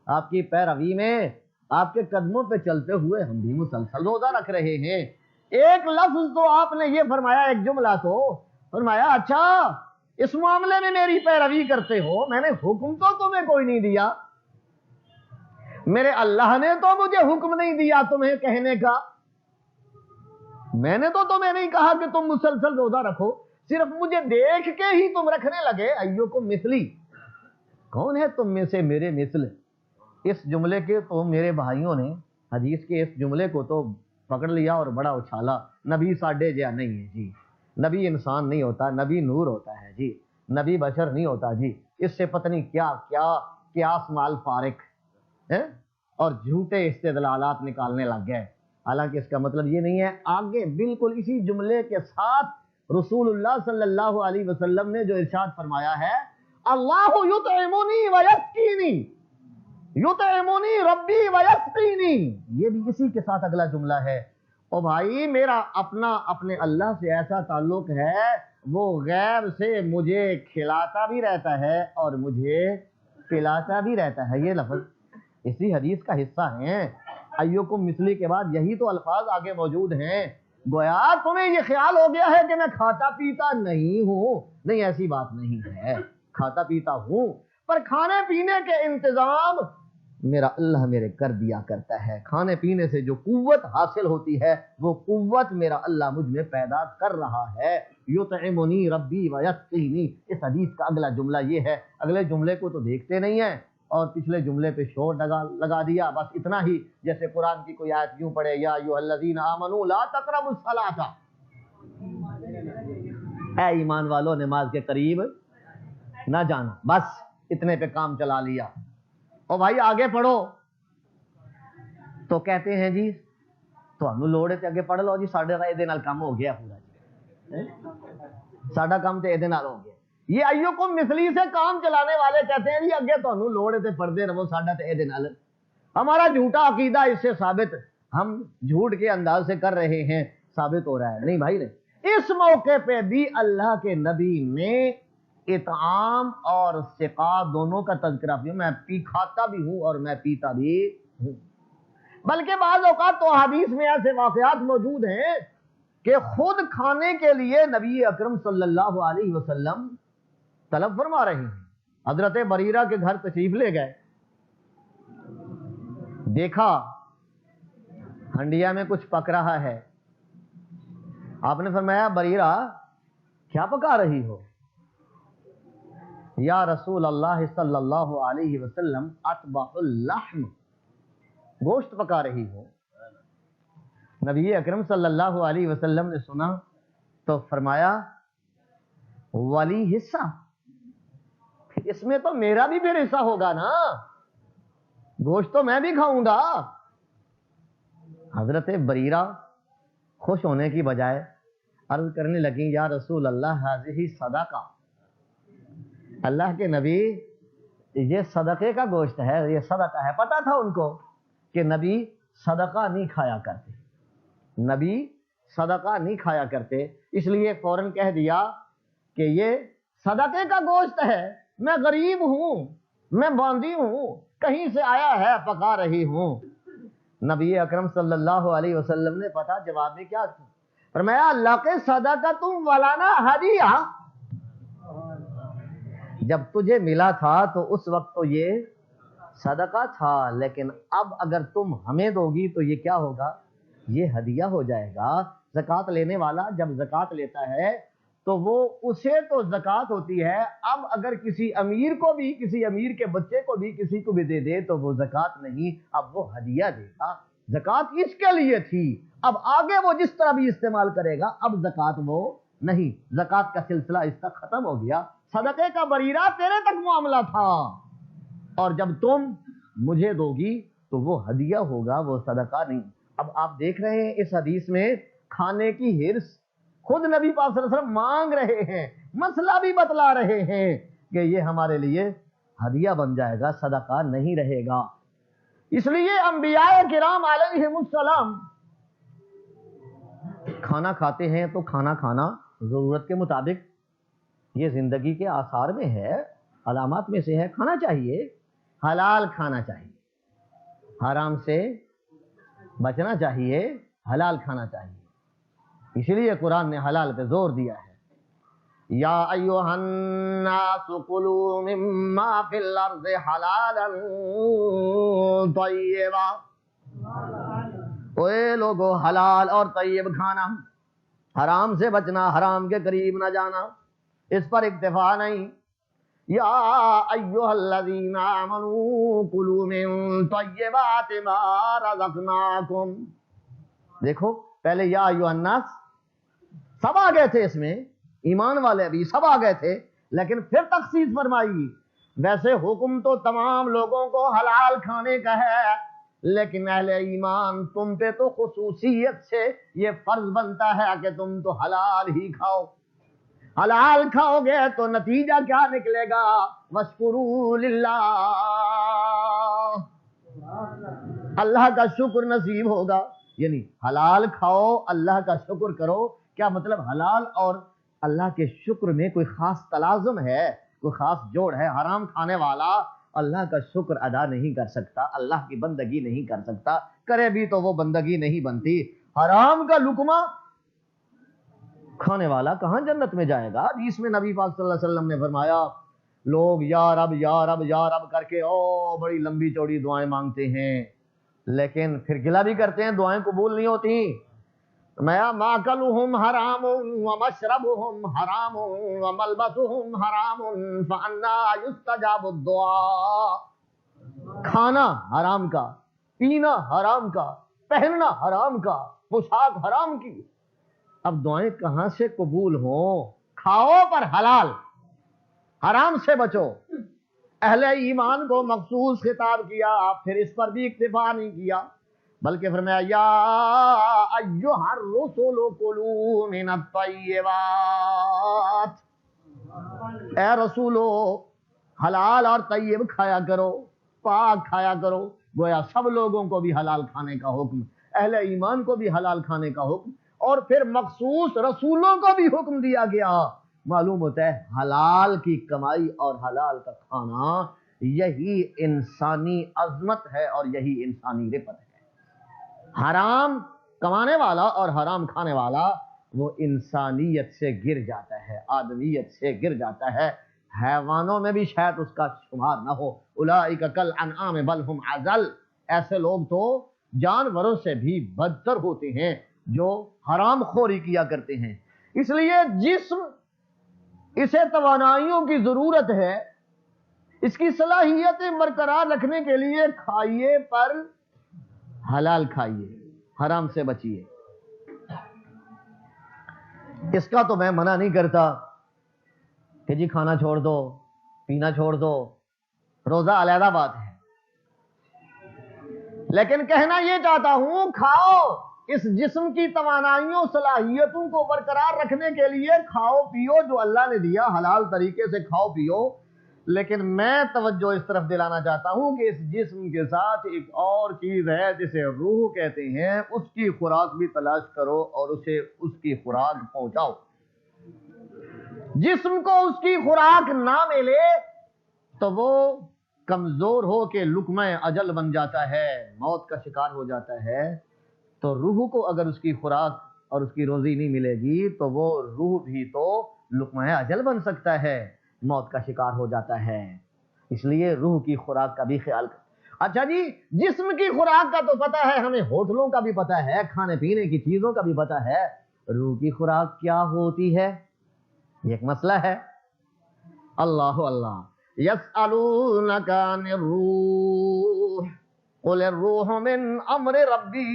Speaker 1: آپ کی پیروی میں، آپ کے قدموں پہ چلتے ہوئے ہم بھی مسلسل روزہ رکھ رہے ہیں. ایک لفظ تو آپ نے یہ فرمایا، ایک جملہ تو فرمایا اچھا اس معاملے میں میری پیروی کرتے ہو، میں نے حکم تو تمہیں کوئی نہیں دیا، میرے اللہ نے تو مجھے حکم نہیں دیا تمہیں کہنے کا، میں نے تو تمہیں نہیں کہا کہ تم مسلسل روزہ رکھو، صرف مجھے دیکھ کے ہی تم رکھنے لگے. ایوکم مثلی، کون ہے تم میں سے میرے مثل؟ اس جملے کے تو میرے بھائیوں نے حدیث کے اس جملے کو تو پکڑ لیا اور بڑا اچھالا. نبی ساڈے جیا نہیں ہے جی، نبی انسان نہیں ہوتا، نبی نور ہوتا ہے جی، نبی بشر نہیں ہوتا جی. اس سے پتہ نہیں کیا کیا قیاس مال فارق اور جھوٹے استدلالات نکالنے لگ گئے. حالانکہ اس کا مطلب یہ نہیں ہے. آگے بالکل اسی جملے کے ساتھ رسول اللہ صلی اللہ علیہ وسلم نے جو ارشاد فرمایا ہے، اللہ یطعمنی ویسقینی، یطعمنی ربی ویسقینی، یہ بھی اسی کے ساتھ اگلا جملہ ہے۔ او بھائی میرا اپنے اللہ سے ایسا تعلق ہے، وہ غیر سے مجھے کھلاتا بھی رہتا ہے اور مجھے پلاتا بھی رہتا ہے۔ یہ لفظ اسی حدیث کا حصہ ہیں۔ ایوکم مثلی کے بعد یہی تو الفاظ آگے موجود ہیں۔ گویا تمہیں یہ خیال ہو گیا ہے کہ میں کھاتا پیتا نہیں ہوں، نہیں ایسی بات نہیں ہے، کھاتا پیتا ہوں، پر کھانے پینے کے انتظام میرا اللہ میرے کر دیا کرتا ہے۔ کھانے پینے سے جو قوت حاصل ہوتی ہے وہ قوت میرا اللہ مجھ میں پیدا کر رہا ہے۔ یطعمنی ربی ویسقینی، اس حدیث کا اگلا جملہ یہ ہے۔ اگلے جملے کو تو دیکھتے نہیں ہیں اور پچھلے جملے پہ شور لگا دیا، بس اتنا ہی، جیسے قرآن کی کوئی آیت یوں پڑھے، یا ایھا الذین آمنوا لا تقربوا الصلاۃ، اے ایمان والو نماز کے قریب نہ جانا، بس اتنے پہ کام چلا لیا۔ اور بھائی آگے پڑھو تو کہتے ہیں جی تھانوں لوڑ ہے تے اگے پڑھ لو جی، ساڈے دا اے نال کام ہو گیا پورا جی، ساڈا کام تے اے نال ہو گیا۔ یہ ایوکم مثلی سے کام چلانے والے کہتے ہیں جی اگے تھانوں لوڑ ہے تے پڑھدے رہو، ساڈا تے اے نال، ہمارا جھوٹا عقیدہ اس سے ثابت، ہم جھوٹ کے انداز سے کر رہے ہیں، ثابت ہو رہا ہے۔ نہیں بھائی نہیں، اس موقع پہ بھی اللہ کے نبی نے اطعام اور سقا دونوں کا تذکرہ کیا۔ میں کھاتا بھی ہوں اور میں پیتا بھی ہوں، بلکہ بعض اوقات تو حدیث میں ایسے واقعات موجود ہیں کہ خود کھانے کے لیے نبی اکرم صلی اللہ علیہ وسلم طلب فرما رہے ہیں۔ حضرت بریرہ کے گھر تشریف لے گئے، دیکھا ہنڈیا میں کچھ پک رہا ہے، آپ نے فرمایا بریرہ کیا پکا رہی ہو؟ یا رسول اللہ صلی اللہ علیہ وسلم اطبخ اللحم، گوشت پکا رہی ہو۔ نبی اکرم صلی اللہ علیہ وسلم نے سنا تو فرمایا ولی حصہ، اس میں تو میرا بھی پھر حصہ ہوگا نا، گوشت تو میں بھی کھاؤں گا۔ حضرت بریرہ خوش ہونے کی بجائے عرض کرنے لگیں یا رسول اللہ ھذہ صدقہ، اللہ کے نبی یہ صدقے کا گوشت ہے، یہ صدقہ ہے۔ پتا تھا ان کو کہ نبی صدقہ نہیں کھایا کرتے، نبی صدقہ نہیں کھایا کرتے، اس لیے فوراً کہہ دیا کہ یہ صدقے کا گوشت ہے، میں غریب ہوں، میں باندھی ہوں، کہیں سے آیا ہے پکا رہی ہوں۔ نبی اکرم صلی اللہ علیہ وسلم نے پتا جواب میں کیا فرمایا، اللہ کے صدقہ تم ولانا ہدیہ، جب تجھے ملا تھا تو اس وقت تو یہ صدقہ تھا، لیکن اب اگر تم ہمیں دو گی تو یہ کیا ہوگا، یہ ہدیہ ہو جائے گا۔ زکوٰۃ لینے والا جب زکوٰۃ لیتا ہے تو وہ اسے تو زکوٰۃ ہوتی ہے، اب اگر کسی امیر کو بھی، کسی امیر کے بچے کو بھی، کسی کو بھی دے دے تو وہ زکوٰۃ نہیں، اب وہ ہدیہ دے گا۔ زکوٰۃ اس کے لیے تھی، اب آگے وہ جس طرح بھی استعمال کرے گا، اب زکوٰۃ وہ نہیں، زکوٰۃ کا سلسلہ اس کا ختم ہو گیا۔ صدقے کا بریرہ تیرے تک معاملہ تھا، اور جب تم مجھے دو گی تو وہ ہدیہ ہوگا، وہ صدقہ نہیں۔ اب آپ دیکھ رہے ہیں اس حدیث میں کھانے کی ہرس، خود نبی پاک صلی اللہ علیہ وسلم مانگ رہے ہیں، مسئلہ بھی بتلا رہے ہیں کہ یہ ہمارے لیے ہدیہ بن جائے گا، صدقہ نہیں رہے گا۔ اس لیے انبیاء کرام علیہم السلام کھانا کھاتے ہیں تو کھانا کھانا ضرورت کے مطابق، یہ زندگی کے آثار میں ہے، علامات میں سے ہے، کھانا چاہیے، حلال کھانا چاہیے، حرام سے بچنا چاہیے، حلال کھانا چاہیے۔ اسی لیے قرآن نے حلال پہ زور دیا ہے، یا ایھا الناس کلوا مما فی الارض حلالا طیبا، اے لوگو حلال اور طیب کھانا، حرام سے بچنا، حرام کے قریب نہ جانا، اس پر اکتفا نہیں۔ یا ایھا الذین آمنوا کلوا من طیبات ما رزقناکم، دیکھو پہلے یا ایھا الناس سب آ گئے تھے، اس میں ایمان والے بھی سب آ گئے تھے، لیکن پھر تخصیص فرمائی۔ ویسے حکم تو تمام لوگوں کو حلال کھانے کا ہے، لیکن اہل ایمان تم پہ تو خصوصیت سے یہ فرض بنتا ہے کہ تم تو حلال ہی کھاؤ۔ حلال کھاؤ گے تو نتیجہ کیا نکلے گا؟ وَاشْكُرُوا لِلَّهِ، اللہ کا شکر نصیب ہوگا. یعنی حلال کھاؤ، اللہ کا شکر کرو. کیا مطلب؟ حلال اور اللہ کے شکر میں کوئی خاص تلازم ہے، کوئی خاص جوڑ ہے. حرام کھانے والا اللہ کا شکر ادا نہیں کر سکتا، اللہ کی بندگی نہیں کر سکتا، کرے بھی تو وہ بندگی نہیں بنتی. حرام کا لقمہ کھانے والا کہاں جنت میں جائے گا؟ حدیث میں نبی پاک صلی اللہ علیہ وسلم نے فرمایا لوگ یا رب یا رب یا رب کر کے بڑی لمبی چوڑی دعائیں مانگتے ہیں، لیکن پھر گلہ بھی کرتے ہیں، دعائیں قبول نہیں ہوتی. ماکلہم حرام ومشربہم حرام وملبسہم حرام فانا یستجاب الدعاء. کھانا حرام کا، پینا حرام کا، پہننا حرام کا، پوشاک حرام کی، اب دعائیں کہاں سے قبول ہوں؟ کھاؤ پر حلال، حرام سے بچو. اہل ایمان کو مخصوص خطاب کیا، پھر اس پر بھی اکتفا نہیں کیا بلکہ فرمایا یا ایھا الرسل کلوا من الطیبات. اے رسولو حلال اور طیب کھایا کرو، پاک کھایا کرو. گویا سب لوگوں کو بھی حلال کھانے کا حکم، اہل ایمان کو بھی حلال کھانے کا حکم، اور پھر مخصوص رسولوں کو بھی حکم دیا گیا. معلوم ہوتا ہے حلال کی کمائی اور حلال کا کھانا یہی انسانی عظمت ہے اور یہی انسانی رفت ہے. حرام کمانے والا اور حرام کھانے والا وہ انسانیت سے گر جاتا ہے، آدمیت سے گر جاتا ہے. حیوانوں میں بھی شاید اس کا شمار نہ ہو. اولئک کالانعام بل ہم اضل. ایسے لوگ تو جانوروں سے بھی بدتر ہوتے ہیں جو حرام خوری کیا کرتے ہیں. اس لیے جسم اسے توانائیوں کی ضرورت ہے، اس کی صلاحیتیں برقرار رکھنے کے لیے کھائیے پر حلال کھائیے، حرام سے بچیے. اس کا تو میں منع نہیں کرتا کہ جی کھانا چھوڑ دو، پینا چھوڑ دو، روزہ علیحدہ بات ہے، لیکن کہنا یہ چاہتا ہوں کھاؤ. اس جسم کی توانائیوں صلاحیتوں کو برقرار رکھنے کے لیے کھاؤ پیو جو اللہ نے دیا، حلال طریقے سے کھاؤ پیو. لیکن میں توجہ اس طرف دلانا چاہتا ہوں کہ اس جسم کے ساتھ ایک اور چیز ہے جسے روح کہتے ہیں، اس کی خوراک بھی تلاش کرو اور اسے اس کی خوراک پہنچاؤ. جسم کو اس کی خوراک نہ ملے تو وہ کمزور ہو کے لقمہ اجل بن جاتا ہے، موت کا شکار ہو جاتا ہے. تو روح کو اگر اس کی خوراک اور اس کی روزی نہیں ملے گی تو وہ روح بھی تو لقمہ اجل بن سکتا ہے، موت کا شکار ہو جاتا ہے. اس لیے روح کی خوراک کا بھی خیال کر. اچھا جی جسم کی خوراک کا تو پتہ ہے ہمیں، ہوٹلوں کا بھی پتہ ہے، کھانے پینے کی چیزوں کا بھی پتہ ہے. روح کی خوراک کیا ہوتی ہے یہ ایک مسئلہ ہے. اللہ اللہ یسألونک عن الروح قل الروح من امر ربی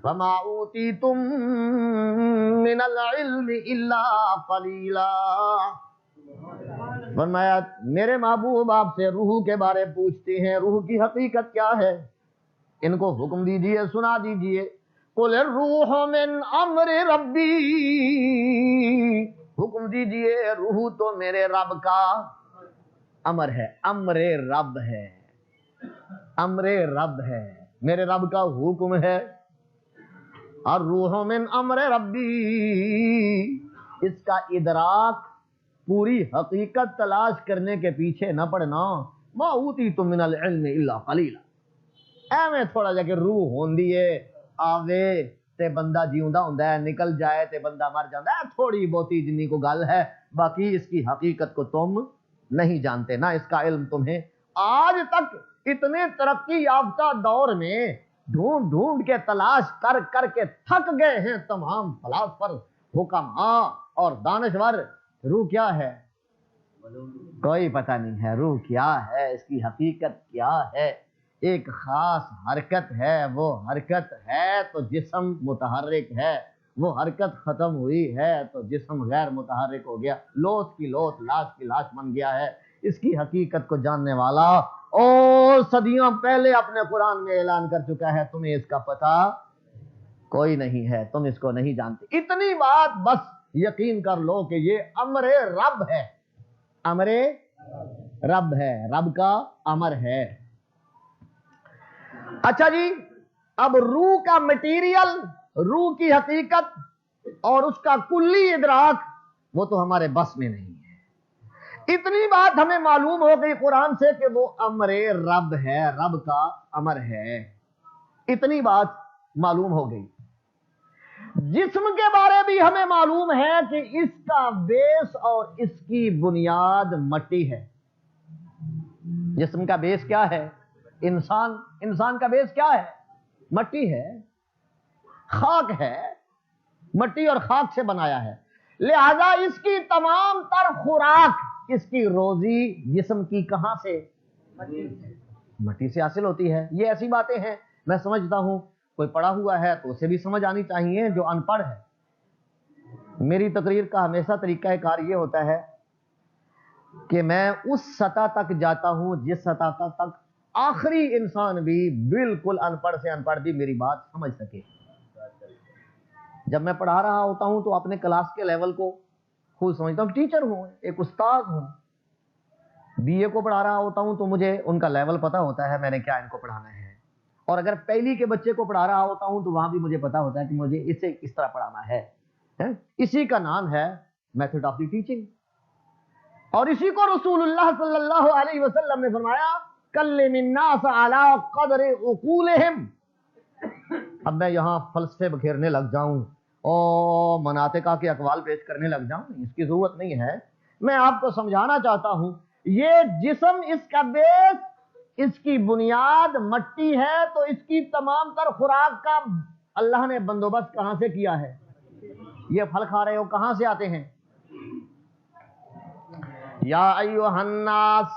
Speaker 1: وما اوتیتم من العلم الا قلیلا. فرمایا میرے محبوب آپ سے روح کے بارے پوچھتے ہیں، روح کی حقیقت کیا ہے؟ ان کو حکم دیجئے، سنا دیجئے. قل الروح من امر ربی، حکم دیجئے روح تو میرے رب کا امر ہے، امر رب ہے، امر رب ہے، میرے رب کا حکم ہے. الروح من امر ربی، اس کا ادراک پوری حقیقت تلاش کرنے کے پیچھے نہ پڑنا. ما اوتیتم من العلم الا قلیلا. ایویں تھوڑا جا کہ روح ہوندی ہے، آوے تے بندہ جیوندا ہوندا ہے، نکل جائے تے بندہ مر جاندا ہے، تھوڑی بہتی جنی کو گل ہے، باقی اس کی حقیقت کو تم نہیں جانتے، نہ اس کا علم تمہیں. آج تک اتنے ترقی یافتہ دور میں ڈھونڈ ڈھونڈ کے تلاش کر کر کے تھک گئے ہیں تمام فلاسفر، حکماء اور دانشور. روح کیا ہے کوئی پتہ نہیں ہے. روح کیا ہے، اس کی حقیقت کیا ہے؟ ایک خاص حرکت ہے، وہ حرکت ہے تو جسم متحرک ہے، وہ حرکت ختم ہوئی ہے تو جسم غیر متحرک ہو گیا، لوث کی لوث، لاش کی لاش بن گیا ہے. اس کی حقیقت کو جاننے والا اور صدیوں پہلے اپنے قرآن میں اعلان کر چکا ہے، تمہیں اس کا پتہ کوئی نہیں ہے، تم اس کو نہیں جانتے. اتنی بات بس یقین کر لو کہ یہ امر رب ہے، امر رب ہے، رب کا امر ہے۔ اچھا جی، اب روح کا مٹیریل، روح کی حقیقت اور اس کا کلی ادراک وہ تو ہمارے بس میں نہیں ہے۔ اتنی بات ہمیں معلوم ہو گئی قرآن سے کہ وہ امر رب ہے، رب کا امر ہے، اتنی بات معلوم ہو گئی۔ جسم کے بارے بھی ہمیں معلوم ہے کہ اس کا بیس اور اس کی بنیاد مٹی ہے۔ جسم کا بیس کیا ہے؟ انسان کا بیس کیا ہے؟ مٹی ہے، خاک ہے، مٹی اور خاک سے بنایا ہے، لہذا اس کی تمام تر خوراک، اس کی روزی جسم کی کہاں سے؟ مٹی سے حاصل ہوتی ہے۔ یہ ایسی باتیں ہیں، میں سمجھتا ہوں کوئی پڑھا ہوا ہے تو اسے بھی سمجھ آنی چاہیے، جو ان پڑھ ہے۔ میری تقریر کا ہمیشہ طریقہ کار یہ ہوتا ہے کہ میں اس سطح تک جاتا ہوں جس سطح تک آخری انسان بھی، بالکل ان پڑھ سے ان پڑھ بھی میری بات سمجھ سکے۔ جب میں پڑھا رہا ہوتا ہوں تو اپنے کلاس کے لیول کو خود سمجھتا ہوں، ٹیچر ہوں، ایک استاد ہوں۔ بی اے کو پڑھا رہا ہوتا ہوں تو مجھے ان کا لیول پتا ہوتا ہے، میں نے کیا ان کو پڑھانا ہے۔ اور اگر پہلی کے بچے کو پڑھا رہا ہوتا ہوں تو وہاں بھی مجھے پتا ہوتا ہے کہ مجھے اسے اس طرح پڑھانا ہے۔ اسی کا نام ہے میتھڈ آف دی ٹیچنگ، اور اسی کو رسول اللہ صلی اللہ علیہ وسلم نے فرمایا کلم الناس علی قدر عقولہم۔ اب میں یہاں فلسفے بکھیرنے لگ جاؤں اور مناطقہ کے اقوال پیش کرنے لگ جاؤں، اس کی ضرورت نہیں ہے۔ میں آپ کو سمجھانا چاہتا ہوں، یہ جسم، اس کا بیس، اس کی بنیاد مٹی ہے، تو اس کی تمام تر خوراک کا اللہ نے بندوبست کہاں سے کیا ہے؟ یہ پھل کھا رہے ہو کہاں سے آتے ہیں؟ یا ایھا الناس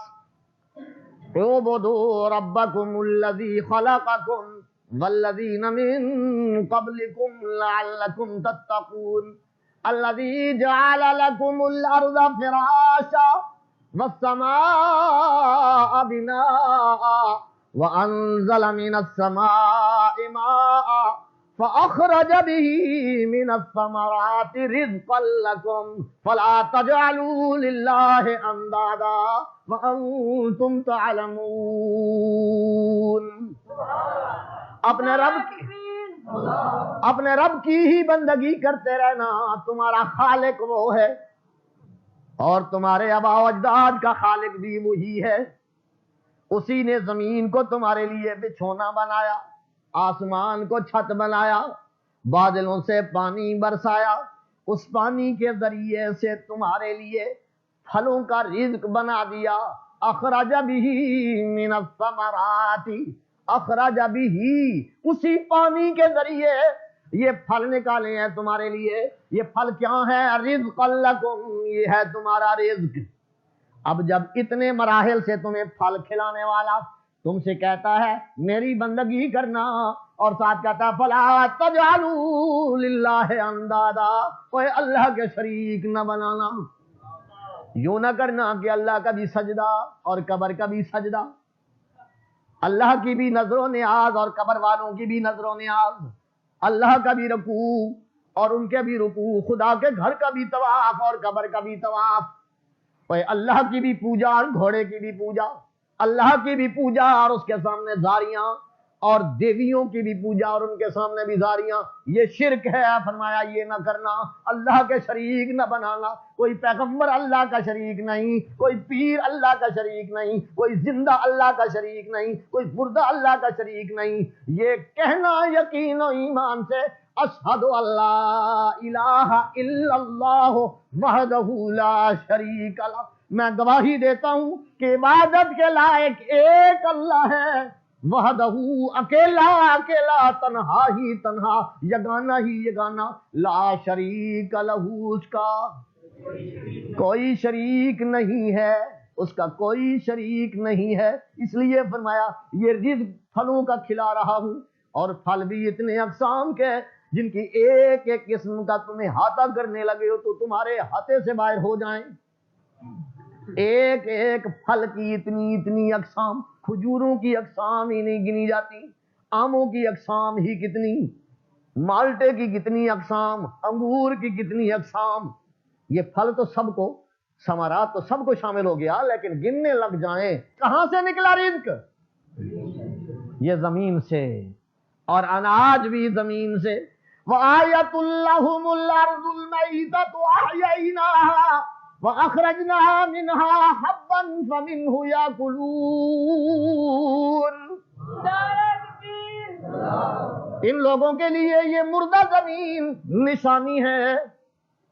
Speaker 1: اعبدوا ربکم الذی خلقکم والذین من قبلکم لعلکم تتقون الذی جعل لکم الارض فراشا والسماء بناء وانزل من السماء ماء فأخرج به من الثمرات رزقا لكم فلا تجعلوا لله أندادا وأنتم تعلمون۔ اپنے رب کی ہی بندگی کرتے رہنا، تمہارا خالق وہ ہے، اور تمہارے آباء و اجداد کا خالق بھی وہی ہے۔ اسی نے زمین کو تمہارے لیے بچھونا بنایا، آسمان کو چھت بنایا، بادلوں سے پانی برسایا، اس پانی کے ذریعے سے تمہارے لیے پھلوں کا رزق بنا دیا۔ اخرج به من الثمرات، اخرج به، اسی پانی کے ذریعے یہ پھل نکالے ہیں تمہارے لیے۔ یہ پھل کیا ہے؟ رزقا لکم، یہ ہے تمہارا رزق۔ اب جب اتنے مراحل سے تمہیں پھل کھلانے والا تم سے کہتا ہے میری بندگی کرنا، اور ساتھ کہتا ہے فلا تجعلوا للہ اندادا، کوئی اللہ کے شریک نہ بنانا، یوں نہ کرنا کہ اللہ کا بھی سجدہ اور قبر کا بھی سجدہ، اللہ کی بھی نظر و نیاز اور قبر والوں کی بھی نظر و نیاز، اللہ کا بھی رکوع اور ان کے بھی رکوع، خدا کے گھر کا بھی طواف اور قبر کا بھی طواف، اللہ کی بھی پوجا اور گھوڑے کی بھی پوجا، اللہ کی بھی پوجا اور اس کے سامنے زاریاں، اور دیویوں کی بھی پوجا اور ان کے سامنے بھی زاریاں، یہ شرک ہے۔ فرمایا یہ نہ کرنا، اللہ کے شریک نہ بنانا، کوئی پیغمبر اللہ کا شریک نہیں، کوئی پیر اللہ کا شریک نہیں، کوئی زندہ اللہ کا شریک نہیں، کوئی مردہ اللہ کا شریک نہیں۔ یہ کہنا یقین و ایمان سے اشہد اللہ الہ الا اللہ وحدہ لا شریک لہ، میں گواہی دیتا ہوں کہ عبادت کے لائق ایک اللہ ہے، وحدہ، اکیلا اکیلا، تنہا ہی تنہا، یگانہ ہی یگانہ، لا شریک لہ، اس کا کوئی شریک نہیں ہے، اس کا کوئی شریک نہیں ہے۔ اس لیے فرمایا یہ رزق پھلوں کا کھلا رہا ہوں، اور پھل بھی اتنے اقسام کے جن کی ایک ایک قسم کا تمہیں احاطہ کرنے لگے ہو تو تمہارے احاطے سے باہر ہو جائیں۔ ایک ایک پھل کی اتنی اتنی اقسام، کھجوروں کی اقسام ہی نہیں گنی جاتی، آموں کی اقسام ہی کتنی، مالٹے کی کتنی اقسام، انگور کی کتنی اقسام، یہ پھل تو سب کو، ثمرات تو سب کو شامل ہو گیا، لیکن گننے لگ جائیں کہاں سے نکلا رزق؟ یہ زمین سے، اور اناج بھی زمین سے۔ وَآيَةٌ لَّهُمُ الْأَرْضُ الْمَيْتَةُ أَحْيَيْنَاهَا وَأَخْرَجْنَا مِنْهَا حَبًّا فَمِنْهُ يَأْكُلُونَ۔ ان لوگوں کے لیے یہ مردہ زمین نشانی ہے،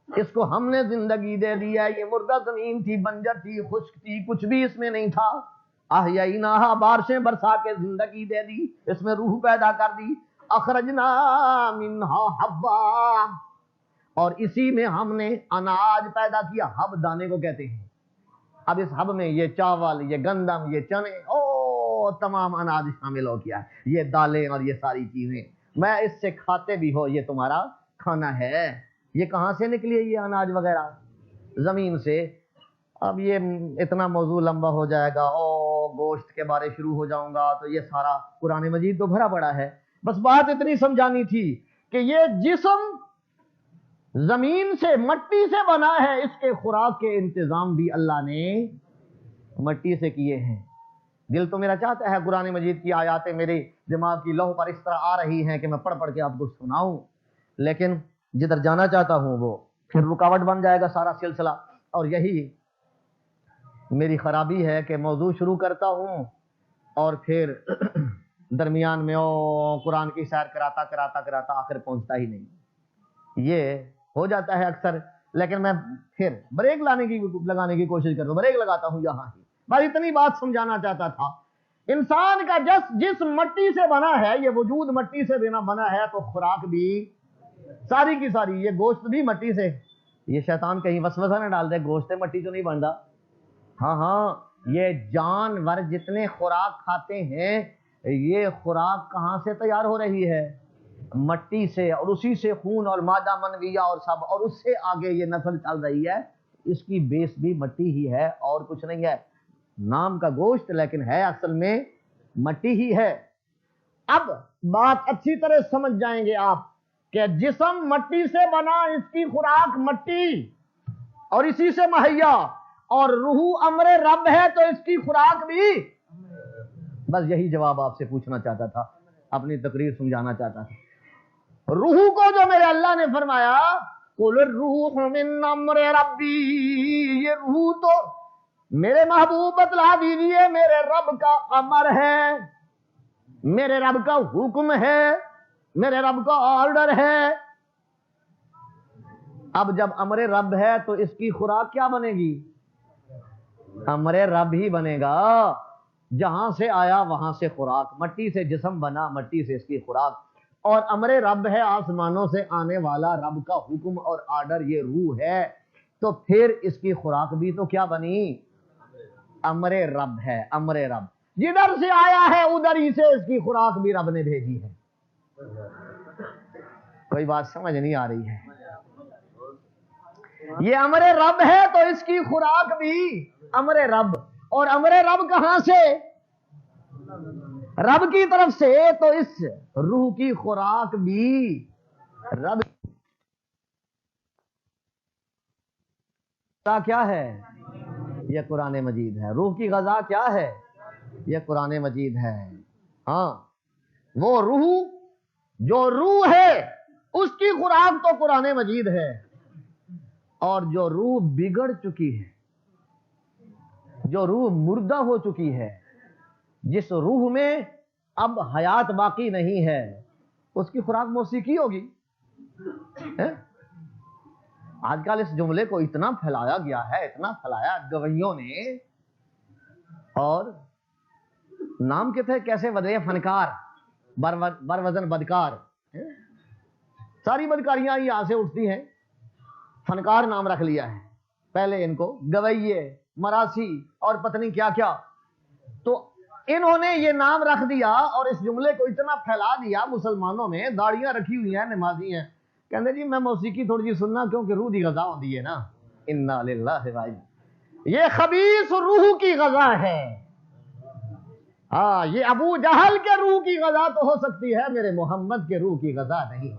Speaker 1: اس کو ہم نے زندگی دے دی ہے۔ یہ مردہ زمین تھی، بنجر تھی، خشک تھی، کچھ بھی اس میں نہیں تھا۔ احییناہا، بارشیں برسا کے زندگی دے دی، اس میں روح پیدا کر دی۔ اخرجنا منہا حبا، اور اسی میں ہم نے اناج پیدا کیا۔ حب دانے کو کہتے ہیں۔ اب اس حب میں یہ چاول، یہ گندم، یہ چنے، تمام اناج شامل ہو گیا ہے، یہ دالیں اور یہ ساری چیزیں، میں اس سے کھاتے بھی ہو، یہ تمہارا کھانا ہے۔ یہ کہاں سے نکلی ہے یہ اناج وغیرہ؟ زمین سے۔ اب یہ اتنا موضوع لمبا ہو جائے گا، گوشت کے بارے شروع ہو جاؤں گا تو یہ سارا قرآن مجید تو بھرا پڑا ہے۔ بس بات اتنی سمجھانی تھی کہ یہ جسم زمین سے، مٹی سے بنا ہے، اس کے خوراک کے انتظام بھی اللہ نے مٹی سے کیے ہیں۔ دل تو میرا چاہتا ہے قرآن مجید کی آیاتیں میرے دماغ کی لوح پر اس طرح آ رہی ہیں کہ میں پڑھ پڑھ کے آپ کو سناؤں، لیکن جدھر جانا چاہتا ہوں وہ پھر رکاوٹ بن جائے گا سارا سلسلہ، اور یہی میری خرابی ہے کہ موضوع شروع کرتا ہوں اور پھر درمیان میں قرآن کی سیر کراتا کراتا کراتا آخر پہنچتا ہی نہیں۔ یہ ہو جاتا ہے اکثر، لیکن میں پھر بریک لگانے کی کوشش کرتا ہوں، بریک لگاتا ہوں یہاں ہی۔ بس اتنی بات سمجھانا چاہتا تھا۔ انسان کا جسم مٹی سے بنا ہے، یہ وجود مٹی سے بنا ہے، تو خوراک بھی ساری کی ساری، یہ گوشت بھی مٹی سے۔ یہ شیطان کہیں وسوسہ نہ ڈال دے گوشت مٹی تو نہیں بنتا۔ ہاں یہ جانور جتنے خوراک کھاتے ہیں، یہ خوراک کہاں سے تیار ہو رہی ہے؟ مٹی سے، اور اسی سے خون اور مادہ منویہ اور سب، اور اس سے آگے یہ نسل چل رہی ہے۔ اس کی بیس بھی مٹی ہی ہے اور کچھ نہیں ہے، نام کا گوشت لیکن ہے اصل میں مٹی ہی ہے۔ اب بات اچھی طرح سمجھ جائیں گے آپ کہ جسم مٹی سے بنا، اس کی خوراک مٹی اور اسی سے مہیا، اور روح امر رب ہے تو اس کی خوراک بھی۔ بس یہی جواب آپ سے پوچھنا چاہتا تھا، اپنی تقریر سمجھانا چاہتا تھا۔ روح کو جو میرے اللہ نے فرمایا قل الروح من امر ربی، یہ روح تو میرے محبوب بتلا دیجیے میرے رب کا امر ہے، میرے رب کا حکم ہے، میرے رب کا آرڈر ہے۔ اب جب امر رب ہے تو اس کی خوراک کیا بنے گی؟ امر رب ہی بنے گا۔ جہاں سے آیا وہاں سے خوراک، مٹی سے جسم بنا، مٹی سے اس کی خوراک، اور امر رب ہے آسمانوں سے آنے والا رب کا حکم اور آرڈر، یہ روح ہے، تو پھر اس کی خوراک بھی تو کیا بنی؟ امر رب ہے۔ امر رب جدھر سے آیا ہے ادھر ہی سے اس کی خوراک بھی رب نے بھیجی ہے۔ کوئی بات سمجھ نہیں آ رہی ہے؟ یہ امر رب ہے تو اس کی خوراک بھی امر رب، اور امر رب کہاں سے؟ رب کی طرف سے، تو اس روح کی خوراک بھی رب کیا ہے؟ یہ قرآن مجید ہے۔ روح کی غذا کیا ہے؟ یہ قرآن مجید ہے۔ ہاں وہ روح جو روح ہے اس کی خوراک تو قرآن مجید ہے، اور جو روح بگڑ چکی ہے، جو روح مردہ ہو چکی ہے، جس روح میں اب حیات باقی نہیں ہے، اس کی خوراک موسیقی ہوگی۔ آج کل اس جملے کو اتنا پھیلایا گیا ہے، اتنا پھیلایا گویوں نے، اور نام کے تھے کیسے بدلے؟ فنکار، بروزن بدکار، ساری بدکاریاں یہاں سے اٹھتی ہیں، فنکار نام رکھ لیا ہے پہلے ان کو، گویے، مراسی اور پتنی کیا کیا، تو انہوں نے یہ نام رکھ دیا اور اس جملے کو اتنا پھیلا دیا مسلمانوں میں۔ داڑیاں رکھی ہوئی ہیں، نمازی ہیں، کہتے جی میں موسیقی تھوڑی جی سننا کیونکہ روح کی غذا ہوتی ہے نا۔ انا للہ بھائی، یہ خبیث روح کی غذا ہے۔ ہاں یہ ابو جہل کے روح کی غذا تو ہو سکتی ہے، میرے محمد کے روح کی غذا نہیں۔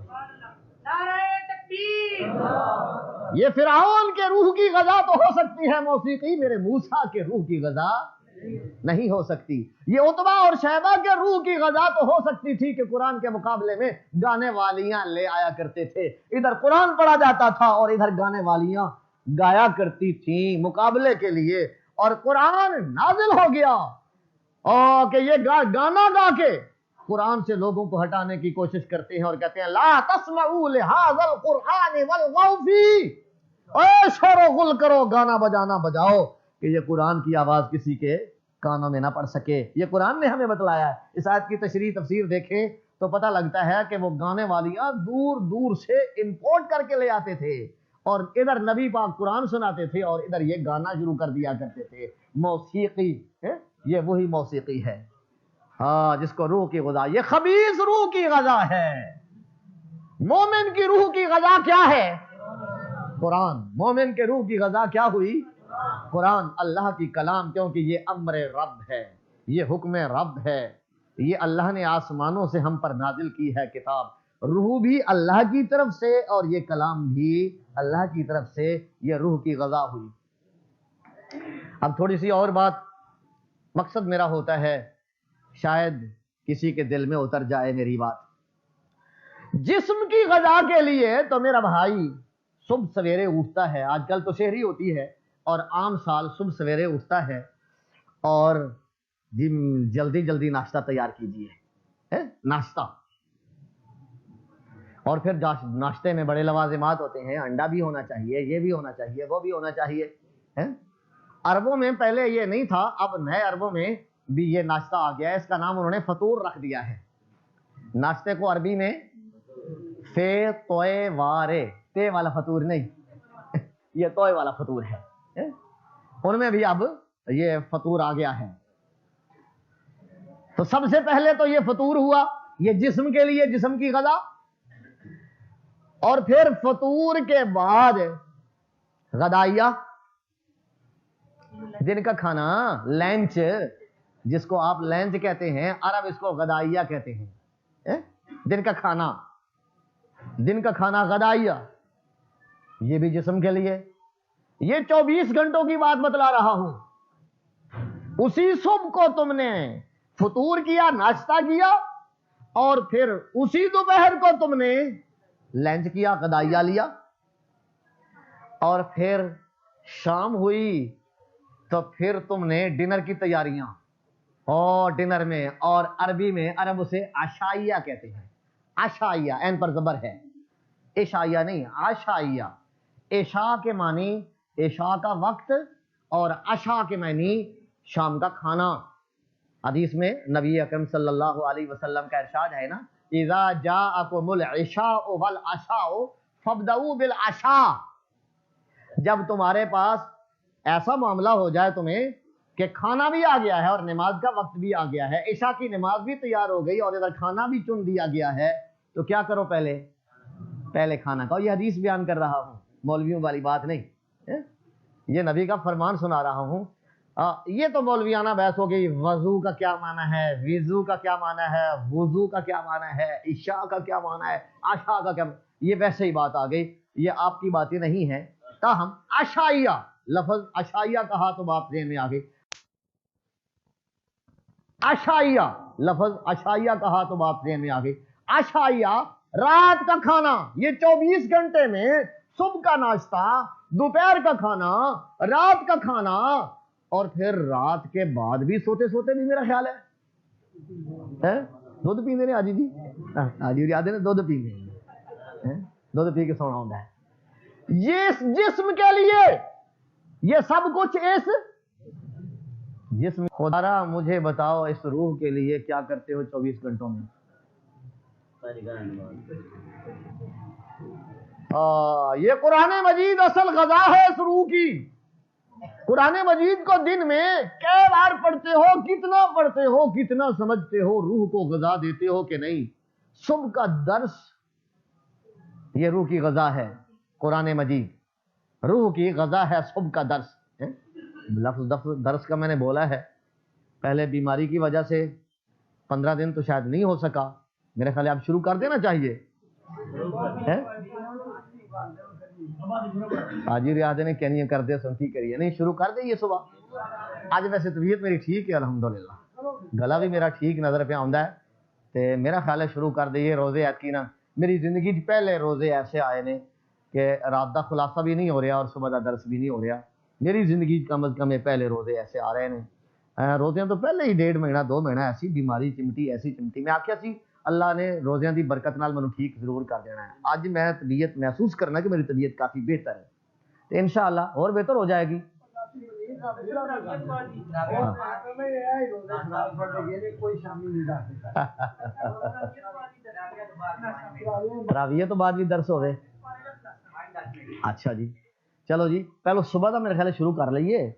Speaker 1: یہ فرعون کے روح کی غذا تو ہو سکتی ہے موسیقی، میرے موسیٰ کے روح کی غذا نہیں ہو سکتی۔ یہ عتبہ اور شیبہ کے روح کی غذا تو ہو سکتی تھی کہ قرآن کے مقابلے میں گانے والیاں لے آیا کرتے تھے، ادھر قرآن پڑھا جاتا تھا اور ادھر گانے والیاں گایا کرتی تھیں مقابلے کے لیے، اور قرآن نازل ہو گیا اور کہ یہ گانا گا کے قرآن سے لوگوں کو ہٹانے کی کوشش کرتے ہیں اور کہتے ہیں لا تسمعوا لهذا القرآن والغوا فیہ، اے شور و غل کرو، گانا بجانا بجاؤ کہ یہ قرآن کی آواز کسی کے کانوں میں نہ پڑ سکے۔ یہ قرآن نے ہمیں بتلایا ہے۔ اس آیت کی تشریح تفسیر دیکھیں تو پتہ لگتا ہے کہ وہ گانے والیاں دور دور سے امپورٹ کر کے لے آتے تھے اور ادھر نبی پاک قرآن سناتے تھے اور ادھر یہ گانا شروع کر دیا کرتے تھے۔ موسیقی، یہ وہی موسیقی ہے ہاں جس کو روح کی غذا، یہ خبیث روح کی غذا ہے۔ مومن کی روح کی غذا کیا ہے؟ قرآن۔ مومن کے روح کی غذا کیا ہوئی؟ قرآن، اللہ کی کلام، کیونکہ یہ امر رب ہے، یہ حکم رب ہے، یہ اللہ نے آسمانوں سے ہم پر نازل کی ہے کتاب، روح بھی اللہ کی طرف سے اور یہ کلام بھی اللہ کی طرف سے، یہ روح کی غذا ہوئی۔ اب تھوڑی سی اور بات، مقصد میرا ہوتا ہے شاید کسی کے دل میں اتر جائے میری بات۔ جسم کی غذا کے لیے تو میرا بھائی صبح سویرے اٹھتا ہے، آج کل تو شہری ہوتی ہے اور عام سال صبح سویرے اٹھتا ہے اور جلدی جلدی ناشتہ تیار کیجئے، ناشتہ، اور پھر ناشتے میں بڑے لوازمات ہوتے ہیں، انڈا بھی ہونا چاہیے، یہ بھی ہونا چاہیے، وہ بھی ہونا چاہیے۔ عربوں میں پہلے یہ نہیں تھا، اب نئے عربوں میں بھی یہ ناشتہ آ گیا ہے، اس کا نام انہوں نے فطور رکھ دیا ہے۔ ناشتے کو عربی میں فے توئے وارے، تے والا فطور نہیں، یہ توئے والا فطور ہے، ان میں بھی اب یہ فطور آ گیا ہے۔ تو سب سے پہلے تو یہ فطور ہوا، یہ جسم کے لیے، جسم کی غذا، اور پھر فطور کے بعد غدائیہ، دن کا کھانا، لنچ، جس کو آپ لنچ کہتے ہیں، عرب اس کو غدائیہ کہتے ہیں، دن کا کھانا، دن کا کھانا غدائیہ، یہ بھی جسم کے لیے۔ یہ 24 گھنٹوں کی بات بتلا رہا ہوں۔ اسی صبح کو تم نے فطور کیا، ناشتہ کیا، اور پھر اسی دوپہر کو تم نے لنچ کیا، غدائیہ لیا، اور پھر شام ہوئی تو پھر تم نے ڈنر کی تیاریاں، اور ڈنر میں، اور عربی میں عرب اسے عشائیہ کہتے ہیں، عشائیہ، این پر زبر ہے، عشائیہ نہیں، عشائیہ، عشاء کے معنی عشاء کا وقت اور عشاء کے معنی شام کا کھانا۔ حدیث میں نبی اکرم صلی اللہ علیہ وسلم کا ارشاد ہے نا، اذا جاءکم العشاء والعشاء فابدؤوا بالعشاء، جب تمہارے پاس ایسا معاملہ ہو جائے تمہیں کہ کھانا بھی آ گیا ہے اور نماز کا وقت بھی آ گیا ہے، عشاء کی نماز بھی تیار ہو گئی اور ادھر کھانا بھی چن دیا گیا ہے، تو کیا کرو؟ پہلے کھانا کھاؤ۔ یہ حدیث بیان کر رہا ہوں، مولویوں والی بات نہیں، یہ نبی کا فرمان سنا رہا ہوں۔ یہ تو مولویانہ بحث ہو گئی، وضو کا کیا معنی ہے، وضو کا کیا معنی ہے، وضو کا کیا معنی ہے، عشاء کا کیا معنی ہے، عشاء کا کیا، یہ ویسے ہی بات آ گئی، یہ آپ کی باتیں نہیں ہیں۔ تاہم عشائیہ، لفظ عشائیہ کہا تو بات ذہن میں آ گئی، عشائیہ، لفظ عشائیہ کہا تو بات ذہن میں آ گئی۔ عشائیہ رات کا کھانا، یہ 24 گھنٹے میں صبح کا ناشتہ، دوپہر کا کھانا، رات کا کھانا، اور پھر رات کے بعد بھی سوتے سوتے بھی میرا خیال ہے دودھ پیندے نے آجی جی یاد ہے نا، دودھ پیندے، دودھ پی کے سونا ہوتا ہے۔ یہ جسم کے لیے یہ سب کچھ اس جسم، خدا مجھے بتاؤ اس روح کے لیے کیا کرتے ہو 24 گھنٹوں میں؟ یہ قرآن مجید اصل غذا ہے اس روح کی۔ قرآن مجید کو دن میں کئی بار پڑھتے ہو، کتنا پڑھتے ہو، کتنا سمجھتے ہو، روح کو غذا دیتے ہو کہ نہیں؟ صبح کا درس یہ روح کی غذا ہے، قرآن مجید روح کی غذا ہے، صبح کا درس۔ لفظ درس کا میں نے بولا ہے، پہلے بیماری کی وجہ سے 15 دن تو شاید نہیں ہو سکا، میرے خیال اب شروع کر دینا چاہیے۔ حاجی ریاض نے کہنی کر دے سنتی کریے نہیں شروع کر دئیے صبح. آج ویسے طبیعت میری ٹھیک ہے الحمدللہ, گلا بھی میرا ٹھیک نظر پہ آਉਂਦਾ ہے تے میرا خیال ہے شروع کر دئیے. روزے ایتکی نا میری زندگی پہلے روزے ایسے آئے نے کہ رات دا خلاصہ بھی نہیں ہو رہا اور صبح دا درس بھی نہیں ہو رہا. میری زندگی کم از کم پہلے روزے ایسے آ رہے ہیں. روزیاں تو پہلے ہی 1.5 مہینہ 2 مہینہ ایسی بیماری چمٹی ایسی چمٹی. میں آخیا سی اللہ نے روزیاں دی برکت نال مینوں ٹھیک ضرور کر دینا ہے. اج میں طبیعت محسوس کرنا کہ میری طبیعت کافی بہتر ہے تو انشاءاللہ اور بہتر ہو جائے گی. تراویح تو بعد بھی درس ہوئے. اچھا جی چلو جی پہلو صبح دا میرے خیال شروع کر لئیے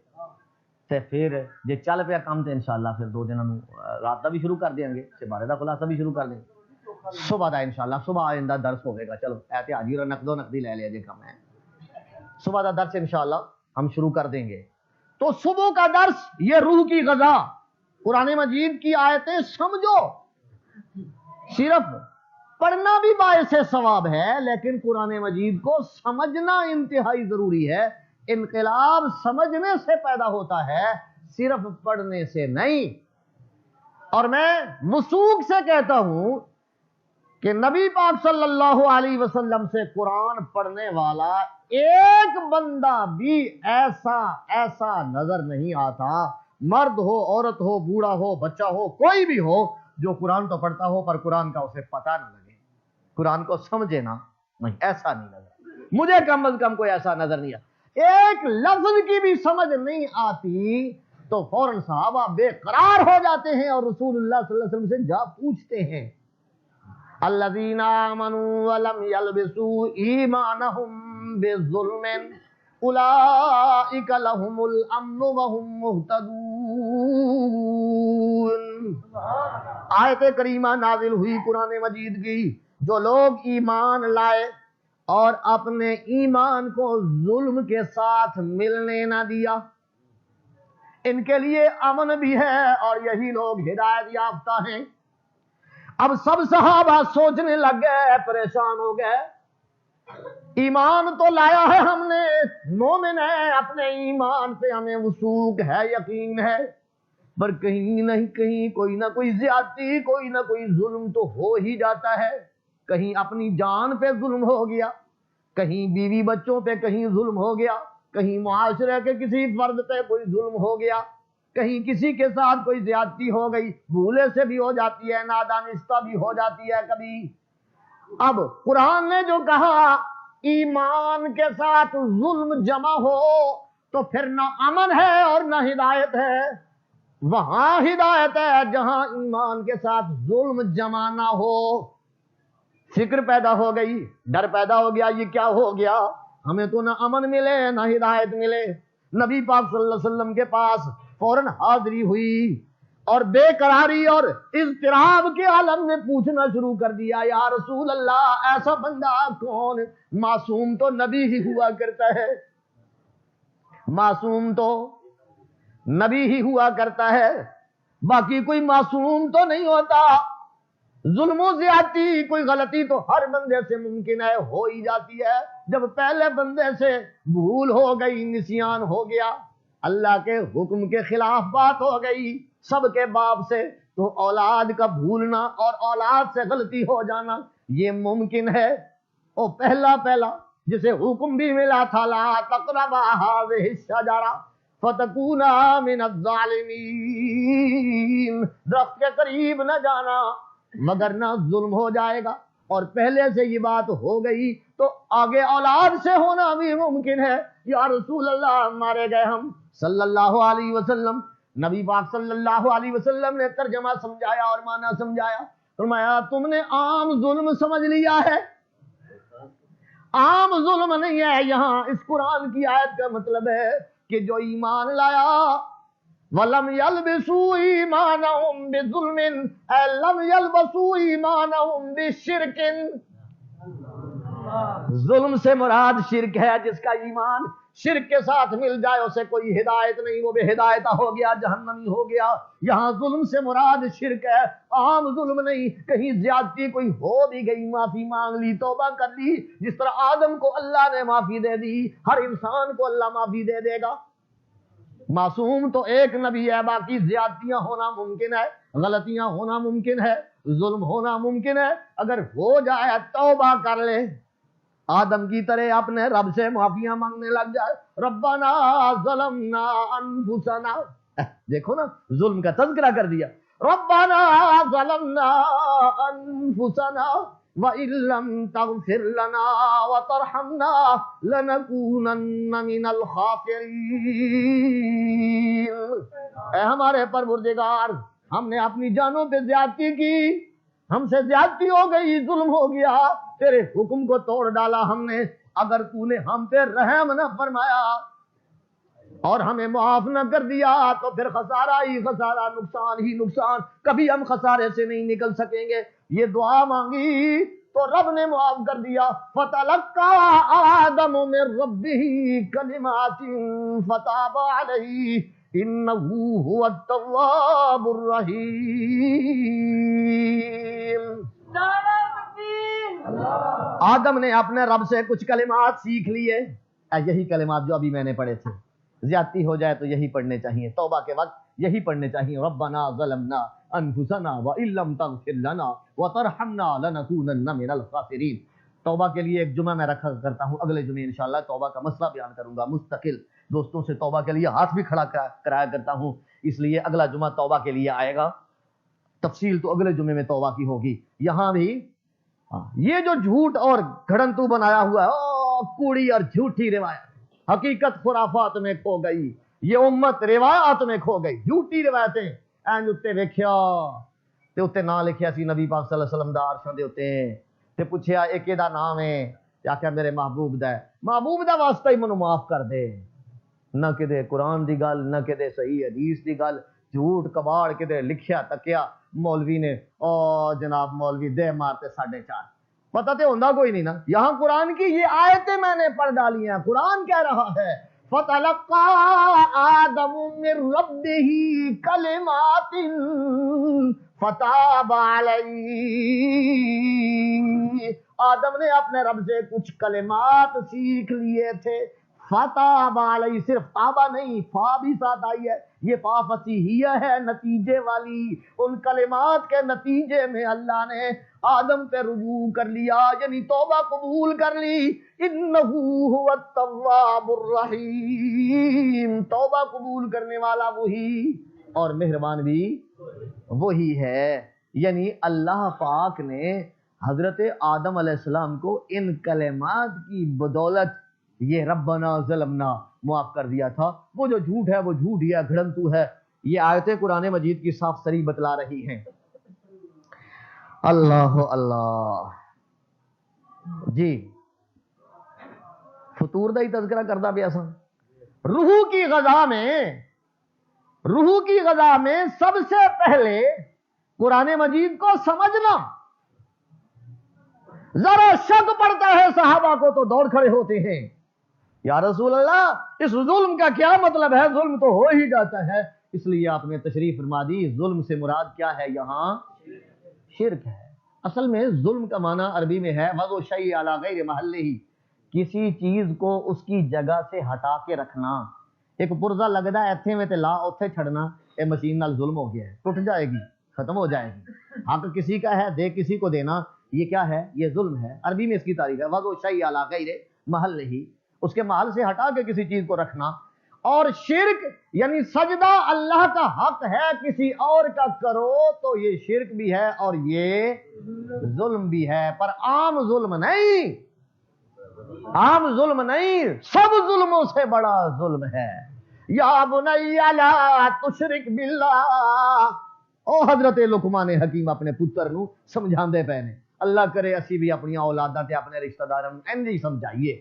Speaker 1: تے پھر جے چل پیا کام تے انشاءاللہ پھر 2 دنوں رات دا بھی شروع کر دیں گے تے بارے دا خلاصہ بھی شروع کر دیں گے صبح دا انشاءاللہ. صبح آئندہ درس ہوئے گا. چلو اے تے حاجی اور نقد و نقدی لے لیا جے کم ہے. صبح دا درس انشاءاللہ ہم شروع کر دیں گے. تو صبح کا درس یہ روح کی غذا قرآن مجید کی آیتیں سمجھو. صرف پڑھنا بھی باعث ثواب ہے لیکن قرآن مجید کو سمجھنا انتہائی ضروری ہے. انقلاب سمجھنے سے پیدا ہوتا ہے صرف پڑھنے سے نہیں. اور میں وثوق سے کہتا ہوں کہ نبی پاک صلی اللہ علیہ وسلم سے قرآن پڑھنے والا ایک بندہ بھی ایسا نظر نہیں آتا, مرد ہو عورت ہو بوڑھا ہو بچہ ہو کوئی بھی ہو, جو قرآن تو پڑھتا ہو پر قرآن کا اسے پتہ نہ لگے, قرآن کو سمجھے نا. نہیں ایسا نہیں نظر مجھے کم از کم کوئی ایسا نظر نہیں آتا. ایک لفظ کی بھی سمجھ نہیں آتی تو فوراً صحابہ بے قرار ہو جاتے ہیں اور رسول اللہ صلی اللہ علیہ وسلم سے جا پوچھتے ہیں الذین آمنوا ولم یلبسوا ایمانہم بظلم اولئک لہم الامن وہم مہتدون. آیت کریمہ نازل ہوئی قرآن مجید کی, جو لوگ ایمان لائے اور اپنے ایمان کو ظلم کے ساتھ ملنے نہ دیا ان کے لیے امن بھی ہے اور یہی لوگ ہدایت یافتہ ہیں. اب سب صحابہ سوچنے لگ گئے, پریشان ہو گئے. ایمان تو لایا ہے ہم نے, مومن ہے, اپنے ایمان پہ ہمیں وثوق ہے, یقین ہے, پر کہیں نہیں کہیں کوئی نہ کوئی زیادتی کوئی نہ کوئی ظلم تو ہو ہی جاتا ہے. کہیں اپنی جان پہ ظلم ہو گیا, کہیں بیوی بچوں پہ کہیں ظلم ہو گیا, کہیں معاشرے کے کسی فرد پہ کوئی ظلم ہو گیا, کہیں کسی کے ساتھ کوئی زیادتی ہو گئی, بھولے سے بھی ہو جاتی ہے, نادانستہ بھی ہو جاتی ہے کبھی. اب قرآن نے جو کہا ایمان کے ساتھ ظلم جمع ہو تو پھر نہ امن ہے اور نہ ہدایت ہے. وہاں ہدایت ہے جہاں ایمان کے ساتھ ظلم جمع نہ ہو. فکر پیدا ہو گئی, ڈر پیدا ہو گیا, یہ کیا ہو گیا, ہمیں تو نہ امن ملے نہ ہدایت ملے. نبی پاک صلی اللہ علیہ وسلم کے پاس فوراً حاضری ہوئی اور بے قراری اور اضطراب کے عالم میں پوچھنا شروع کر دیا, یا رسول اللہ ایسا بندہ کون؟ معصوم تو نبی ہی ہوا کرتا ہے, معصوم تو نبی ہی ہوا کرتا ہے, باقی کوئی معصوم تو نہیں ہوتا. ظلم و زیادتی کوئی غلطی تو ہر بندے سے ممکن ہے, ہو ہی جاتی ہے. جب پہلے بندے سے بھول ہو گئی, نسیان ہو گیا, اللہ کے حکم کے خلاف بات ہو گئی سب کے باپ سے, تو اولاد کا بھولنا اور اولاد سے غلطی ہو جانا یہ ممکن ہے. او پہلا جسے حکم بھی ملا تھا لا تقربا هذه الشجرہ فتکونا من الظالمین, درخت کے قریب نہ جانا مگر نہ ظلم ہو جائے گا. اور پہلے سے یہ بات ہو گئی تو آگے اولاد سے ہونا بھی ممکن ہے. یا رسول اللہ مارے گئے ہم صلی اللہ علیہ وسلم. نبی پاک صلی اللہ علیہ وسلم نے ترجمہ سمجھایا اور معنی سمجھایا, فرمایا تم نے عام ظلم سمجھ لیا ہے, عام ظلم نہیں ہے. یہاں اس قرآن کی آیت کا مطلب ہے کہ جو ایمان لایا وَلَمْ يَلْبِسُوا إِيمَانَهُمْ بِظُلْمٍ اَيْ لَمْ يَلْبَسُوا إِيمَانَهُمْ بِشِرْكٍ. ظلم سے مراد شرک ہے, جس کا ایمان شرک کے ساتھ مل جائے اسے کوئی ہدایت نہیں، وہ بے ہدایتہ ہو گیا، جہنمی ہو گیا۔ یہاں ظلم سے مراد شرک ہے، عام ظلم نہیں۔ کہیں زیادتی کوئی ہو بھی گئی، معافی مانگ لی، توبہ کر لی، جس طرح آدم کو اللہ نے معافی دے دی، ہر انسان کو اللہ معافی دے دے گا۔ معصوم تو ایک نبی ہے، باقی زیادتیاں ہونا ممکن ہے، غلطیاں ہونا ممکن ہے، ظلم ہونا ممکن ہے۔ اگر ہو جائے توبہ کر لے، آدم کی طرح اپنے رب سے معافیاں مانگنے لگ جائے، ربنا ظلمنا انفسنا، دیکھو نا ظلم کا تذکرہ کر دیا، ربنا ظلمنا انفسنا وَإِن لَّمْ تَغْفِرْ لَنَا وَتَرْحَمْنَا لَنَكُونَنَّ مِنَ الْخَاسِرِينَ۔ اے ہمارے پروردگار، ہم نے اپنی جانوں پہ زیادتی کی، ہم سے زیادتی ہو گئی، ظلم ہو گیا، تیرے حکم کو توڑ ڈالا ہم نے، اگر تو نے ہم پہ رحم نہ فرمایا اور ہمیں معاف نہ کر دیا تو پھر خسارہ ہی خسارہ، نقصان ہی نقصان، کبھی ہم خسارے سے نہیں نکل سکیں گے۔ یہ دعا مانگی تو رب نے معاف کر دیا۔ فَتَلَقَّىٰ آدَمُ مِن رَّبِّهِ كَلِمَاتٍ فَتَابَ عَلَيْهِ إِنَّهُ هُوَ التَّوَّابُ الرَّحِيمُ۔ آدم نے اپنے رب سے کچھ کلمات سیکھ لیے، یہی کلمات جو ابھی میں نے پڑھے تھے۔ زیادتی ہو جائے تو یہی پڑھنے چاہیے، توبہ کے وقت یہی پڑھنے چاہیے، ربنا ظلمنا انفسنا وان لم تغفر لنا وترحمنا لنکونن من الخاسرین۔ توبہ کے لیے ایک جمعہ میں رکھا کرتا ہوں، اگلے جمعے انشاءاللہ توبہ کا مسئلہ بیان کروں گا مستقل، دوستوں سے توبہ کے لیے ہاتھ بھی کھڑا کرایا کرتا ہوں، اس لیے اگلا جمعہ توبہ کے لیے آئے گا، تفصیل تو اگلے جمعے میں توبہ کی ہوگی۔ یہاں بھی یہ جو جھوٹ اور گھڑنتو بنایا ہوا ہے، کوڑی اور جھوٹی روایت، حقیقت خرافات میں کھو گئی، یہ امت روایات میں کھو گئی، جھوٹی روایتیں۔ اینج اتے ویکھیا تے اتے نام لکھیا سی نبی پاک صلی اللہ علیہ وسلم دا، عرشاں دے اتے تے پوچھیا اے کیدا نام ہے، تے آکھیا میرے محبوب دا ہے، محبوب دا واسطہ ہی منو معاف کر دے، نہ کدے قرآن دی گل، نہ کدے صحیح حدیث دی گل، جھوٹ کباڑ کدے لکھیا تکیا مولوی نے، او جناب مولوی دے مارتے 4.5، پتہ تے ہوندا کوئی نہیں نا۔ یہاں قرآن کی یہ آیتیں میں نے پڑھ ڈالی ہیں، قرآن کہہ رہا ہے فَتَلَقَّىٰ آدَمُ مِن رَّبِّهِ كَلِمَاتٍ فَتَابَ عَلَيْهِ، آدم نے اپنے رب سے کچھ کلمات سیکھ لیے تھے، فتاب علیہ، صرف تابہ نہیں، فا بھی ساتھ آئی ہے، یہ فا فصیحیہ ہے، نتیجے والی، ان کلمات کے نتیجے میں اللہ نے آدم پہ رجوع کر لیا، یعنی توبہ قبول کر لی۔ انہ هو التواب الرحیم، توبہ قبول کرنے والا وہی اور مہربان بھی وہی ہے۔ یعنی اللہ پاک نے حضرت آدم علیہ السلام کو ان کلمات کی بدولت یہ ربنا ظلمنا معاف کر دیا تھا۔ وہ جو جھوٹ ہے وہ جھوٹ ہی ہے، گھڑنتو ہے۔ یہ آیتیں قرآن مجید کی صاف صریح بتلا رہی ہیں۔ اللہ اللہ جی، فطور دا ہی تذکرہ کردہ بھی آسان۔ روح کی غذا میں سب سے پہلے قرآن مجید کو سمجھنا، ذرا شک پڑتا ہے صحابہ کو تو دوڑ کھڑے ہوتے ہیں، یا رسول اللہ اس ظلم کا کیا مطلب ہے، ظلم تو ہو ہی جاتا ہے۔ اس لیے آپ نے تشریف فرما دی، ظلم سے مراد کیا ہے، یہاں شرک ہے۔ اصل میں ظلم کا معنی عربی میں ہے وضع شیء علی غیر محلہ، کسی چیز کو اس کی جگہ سے ہٹا کے رکھنا۔ ایک پرزا لگدا ہے ایتھے میں تے لا اوتھے چھڑنا، اے مشین نال ظلم ہو گیا ہے، ٹوٹ جائے گی، ختم ہو جائے گی۔ حق کسی کا ہے، دے کسی کو دینا، یہ کیا ہے، یہ ظلم ہے۔ عربی میں اس کی تعریف ہے وضع شیء علی غیر محلہ، اس کے محل سے ہٹا کے کسی چیز کو رکھنا۔ اور شرک یعنی سجدہ اللہ کا حق ہے کسی اور کا کرو تو یہ شرک بھی ہے اور یہ ظلم بھی ہے، پر عام ظلم نہیں، عام ظلم نہیں، سب ظلموں سے بڑا ظلم ہے۔ یا بنی لا تشرک باللہ، او حضرت لقمان حکیم اپنے پتر نو سمجھاندے پے نے، اللہ کرے اسی بھی اپنی اولاداں تے اپنے رشتہ داراں نوں انج ہی سمجھائیے۔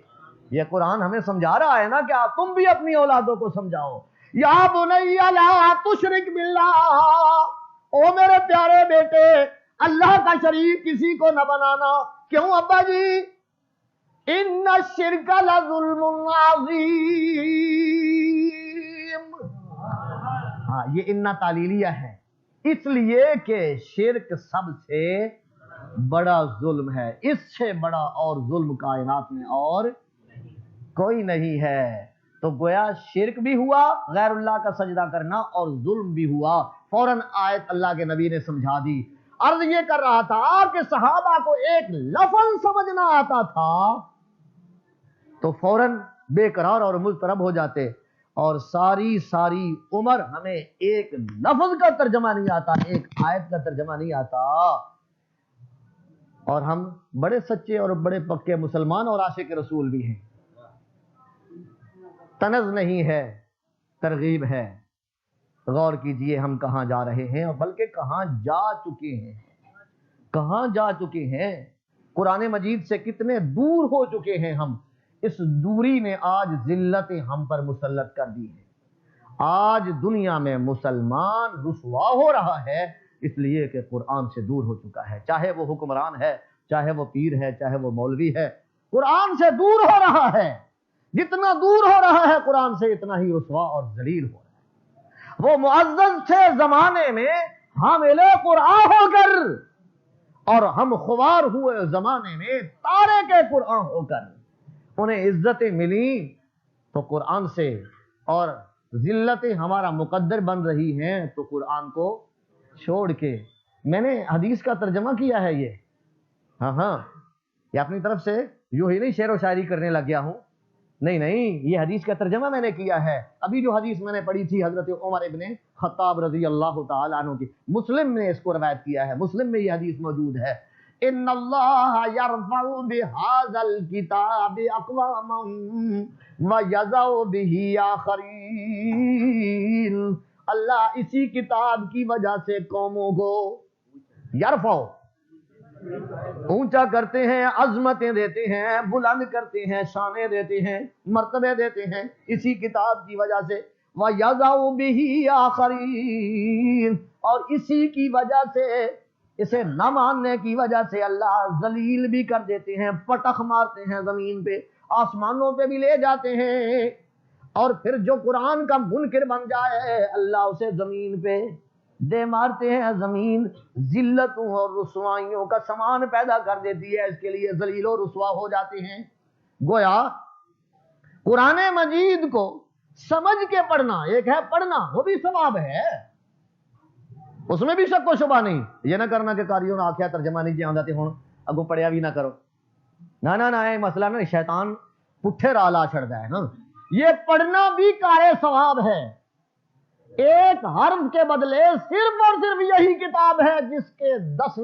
Speaker 1: یہ قرآن ہمیں سمجھا رہا ہے نا کہ تم بھی اپنی اولادوں کو سمجھاؤ۔ یا بنی لا تشرک باللہ، او میرے پیارے بیٹے اللہ کا شریک کسی کو نہ بنانا۔ کیوں ابا جی؟ ان الشرک لظلم عظیم. ہاں یہ انا تعلیلیہ ہے، اس لیے کہ شرک سب سے بڑا ظلم ہے، اس سے بڑا اور ظلم کائنات میں اور کوئی نہیں ہے. تو گویا شرک بھی ہوا، غیر اللہ کا سجدہ کرنا، اور ظلم بھی ہوا. فوراً آیت اللہ کے نبی نے سمجھا دی. عرض یہ کر رہا تھا کہ صحابہ کو ایک لفظ سمجھنا آتا تھا تو فوراً بے قرار اور مضطرب ہو جاتے، اور ساری عمر ہمیں ایک لفظ کا ترجمہ نہیں آتا، ایک آیت کا ترجمہ نہیں آتا. اور ہم بڑے سچے اور بڑے پکے مسلمان اور عاشق رسول بھی ہیں. طنز نہیں ہے، ترغیب ہے. غور کیجئے ہم کہاں جا رہے ہیں، اور بلکہ کہاں جا چکے ہیں. قرآن مجید سے کتنے دور ہو چکے ہیں ہم. اس دوری نے آج ذلتیں ہم پر مسلط کر دی ہیں. آج دنیا میں مسلمان رسوا ہو رہا ہے اس لیے کہ قرآن سے دور ہو چکا ہے. چاہے وہ حکمران ہے، چاہے وہ پیر ہے، چاہے وہ مولوی ہے، قرآن سے دور ہو رہا ہے. جتنا دور ہو رہا ہے قرآن سے اتنا ہی رسوا اور ذلیل ہو رہا ہے. وہ معزز تھے زمانے میں حامل قرآن ہو کر، اور ہم خوار ہوئے زمانے میں تارے کے قرآن ہو کر. انہیں عزتیں ملی تو قرآن سے، اور ذلتیں ہمارا مقدر بن رہی ہیں تو قرآن کو چھوڑ کے. میں نے حدیث کا ترجمہ کیا ہے یہ، ہاں یہ اپنی طرف سے یوں ہی نہیں شعر و شاعری کرنے لگ گیا ہوں، نہیں، یہ حدیث کا ترجمہ میں نے کیا ہے. ابھی جو حدیث میں نے پڑھی تھی حضرت عمر ابن خطاب رضی اللہ تعالیٰ عنہ کی، مسلم نے اس کو روایت کیا ہے، مسلم میں یہ حدیث موجود ہے. ان اللہ یرفع بہذا الکتاب اقواما ویضع بہ آخرین. اللہ اسی کتاب کی وجہ سے قوموں کو یرفع اونچا کرتے ہیں، عظمتیں دیتے ہیں، بلند کرتے ہیں، شانیں دیتے ہیں، مرتبے دیتے ہیں اسی کتاب کی وجہ سے. وَيَضَعُ بِهِ آخَرِينَ، اور اسی کی وجہ سے، اسے نہ ماننے کی وجہ سے اللہ ذلیل بھی کر دیتے ہیں، پٹخ مارتے ہیں زمین پہ، آسمانوں پہ بھی لے جاتے ہیں. اور پھر جو قرآن کا منکر بن جائے اللہ اسے زمین پہ دے مارتے ہیں. زمین ذلتوں اور رسوائیوں کا سامان پیدا کر دیتی ہے، اس کے لیے ذلیل و رسوا ہو جاتے ہیں. گویا قرآن مجید کو سمجھ کے پڑھنا ایک ہے، پڑھنا وہ بھی ثواب ہے، اس میں بھی شک و شبہ نہیں. یہ نہ کرنا کہ قاریوں نے آکھیا ترجمہ نہیں جاندے تے ہن اگوں پڑھیا بھی نہ کرو. نہ یہ مسئلہ نہ شیطان پٹھے راہ لا چھڑدا ہے. یہ پڑھنا بھی کارے ثواب ہے. ایک حرف کے بدلے صرف اور صرف یہی کتاب ہے جس کے 10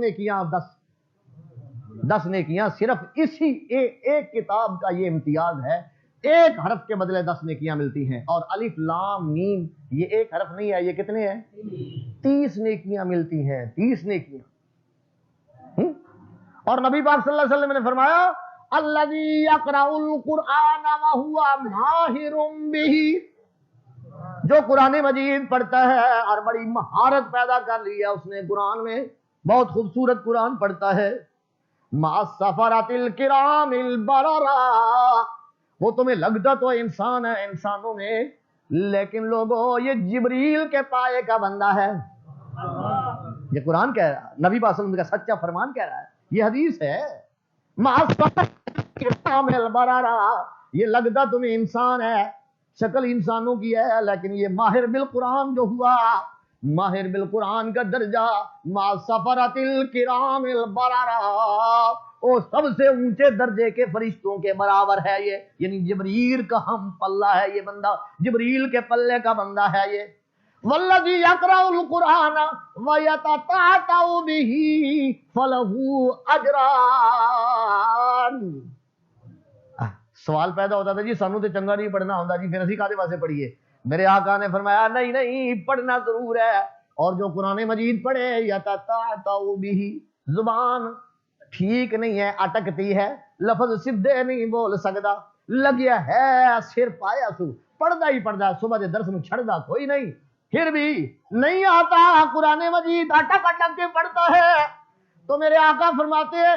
Speaker 1: نیکیاں صرف اسی ایک کتاب کا یہ امتیاز ہے. ایک حرف کے بدلے 10 نیکیاں ملتی ہیں. اور الف لام میم یہ ایک حرف نہیں ہے، یہ کتنے ہیں؟ 30 نیکیاں ملتی ہیں، 30 نیکیاں. اور نبی پاک صلی اللہ علیہ وسلم نے فرمایا الذی یقرأ القرآن وہو ماہر بہ، جو قرآن مجید پڑھتا ہے اور بڑی مہارت پیدا کر لی ہے اس نے قرآن میں، بہت خوبصورت قرآن پڑھتا ہے. مع السفرۃ الکرام البررہ، وہ تمہیں لگتا تو انسان ہے انسانوں میں، لیکن لوگوں یہ جبریل کے پائے کا بندہ ہے. یہ قرآن کہہ رہا ہے، نبی پاک صلی اللہ علیہ وسلم کا سچا فرمان کہہ رہا ہے، یہ حدیث ہے. مع السفرۃ الکرام البررہ، یہ لگتا تمہیں انسان ہے، شکل انسانوں کی ہے، لیکن یہ ماہر بالقرآن جو ہوا، ماہر بالقرآن کا درجہ مع السفرۃ الکرام البررہ، وہ سب سے اونچے درجے کے فرشتوں کے برابر ہے. یہ یعنی جبریل کا ہم پلہ ہے یہ بندہ، جبریل کے پلے کا بندہ ہے یہ. والذی یقرأ القرآن ویتتعتع بہ فلہ اجران. سوال پیدا ہوتا تھا جی سانو تو چنگا نہیں پڑھنا ہوندا جی، پھر اسی کادے واسطے پڑھیے. میرے آقا نے فرمایا نہیں پڑھنا ضرور ہے، اور جو قرآن مجید پڑھے یتتعتع بہ، زبان ٹھیک نہیں ہے، اٹکتی ہے، لفظ سدھے نہیں بول سکتا، لگیا ہے سر پایا سو، پڑھدا ہی پڑھدا، صبح دے درس میں چھڑدا کوئی نہیں، پھر بھی نہیں آتا قرآن مجید، اٹک کے پڑھتا ہے. تو میرے آقا فرماتے ہیں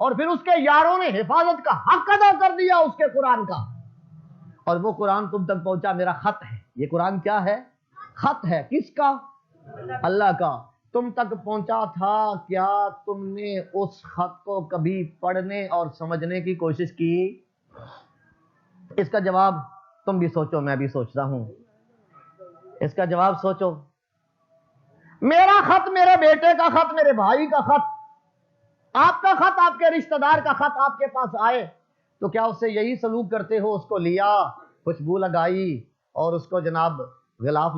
Speaker 1: اور پھر اس کے یاروں نے حفاظت کا حق ادا کر دیا اس کے قرآن کا، اور وہ قرآن تم تک پہنچا، میرا خط ہے یہ قرآن، کیا ہے؟ خط ہے، کس کا؟ اللہ کا، تم تک پہنچا تھا، کیا تم نے اس خط کو کبھی پڑھنے اور سمجھنے کی کوشش کی؟ اس کا جواب تم بھی سوچو، میں بھی سوچتا ہوں، اس کا جواب سوچو۔ میرا خط، میرے بیٹے کا خط، میرے بھائی کا خط، آپ کا خط، آپ کے رشتہ دار کا خط آپ کے پاس آئے تو کیا اس سے یہی سلوک کرتے ہو؟ اس کو لیا، خوشبو لگائی اور اس کو جناب غلاف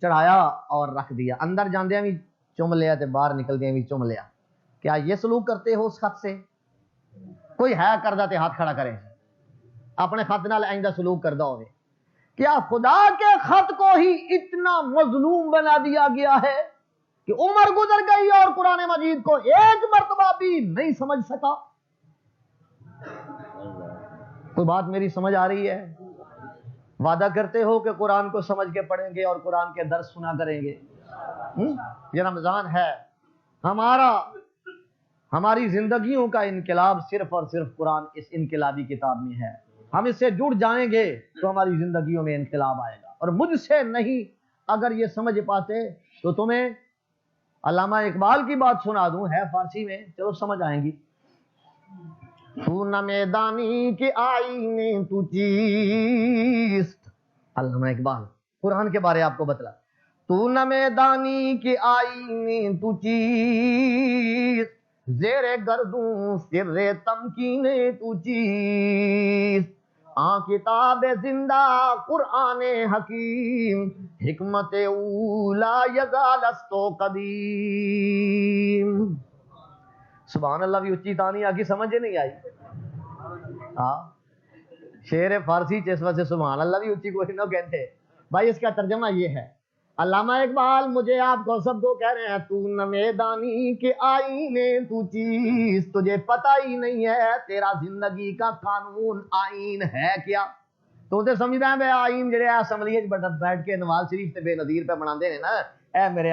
Speaker 1: چڑھایا اور رکھ دیا، اندر جاندے بھی چم لیا تے باہر نکل دیا بھی چم لیا، کیا یہ سلوک کرتے ہو اس خط سے؟ کوئی ہے کردہ تے ہاتھ کھڑا کرے، اپنے خط نال آئندہ سلوک کردہ ہوئے؟ کیا خدا کے خط کو ہی اتنا مظلوم بنا دیا گیا ہے کہ عمر گزر گئی اور قرآن مجید کو ایک مرتبہ بھی نہیں سمجھ سکا؟ کوئی بات میری سمجھ آ رہی ہے؟ وعدہ کرتے ہو کہ قرآن کو سمجھ کے پڑھیں گے اور قرآن کے درس سنا کریں گے؟ یہ رمضان ہے ہماری زندگیوں کا انقلاب صرف اور صرف قرآن اس انقلابی کتاب میں ہے۔ ہم اس سے جڑ جائیں گے تو ہماری زندگیوں میں انقلاب آئے گا، اور مجھ سے نہیں اگر یہ سمجھ پاتے تو تمہیں علامہ اقبال کی بات سنا دوں، ہے فارسی میں، چلو سمجھ آئیں گی۔ تو نہ میدانی کے آئینے تو چیست، علامہ اقبال قرآن کے بارے آپ کو بتلا، تو نہ میدانی کے آئینے تو چیست، زیر گردوں سر تمکینے تو چیست، کتاب زندہ قرآن حکیم، حکمت اولا یزالست و قدیم۔ سبحان اللہ بھی اچھی تانی آگی سمجھے نہیں آئی؟ شعر فارسی اس وجہ سے سبحان اللہ بھی اچھی کوئی نہ کہتے بھائی، اس کا ترجمہ یہ ہے، علامہ اقبال مجھے آپ کو سب کو کہہ رہے ہیں، تو نہ میدانی کے آئینے تو چیز، تجھے پتہ ہی نہیں ہے تیرا زندگی کا قانون آئین ہے کیا؟ تو تے سمجھدا ہے بے آئین جڑے اسمبلی وچ بیٹھ کے نواز شریف تے بے نظیر پہ بنا دے نے نا، اے میرے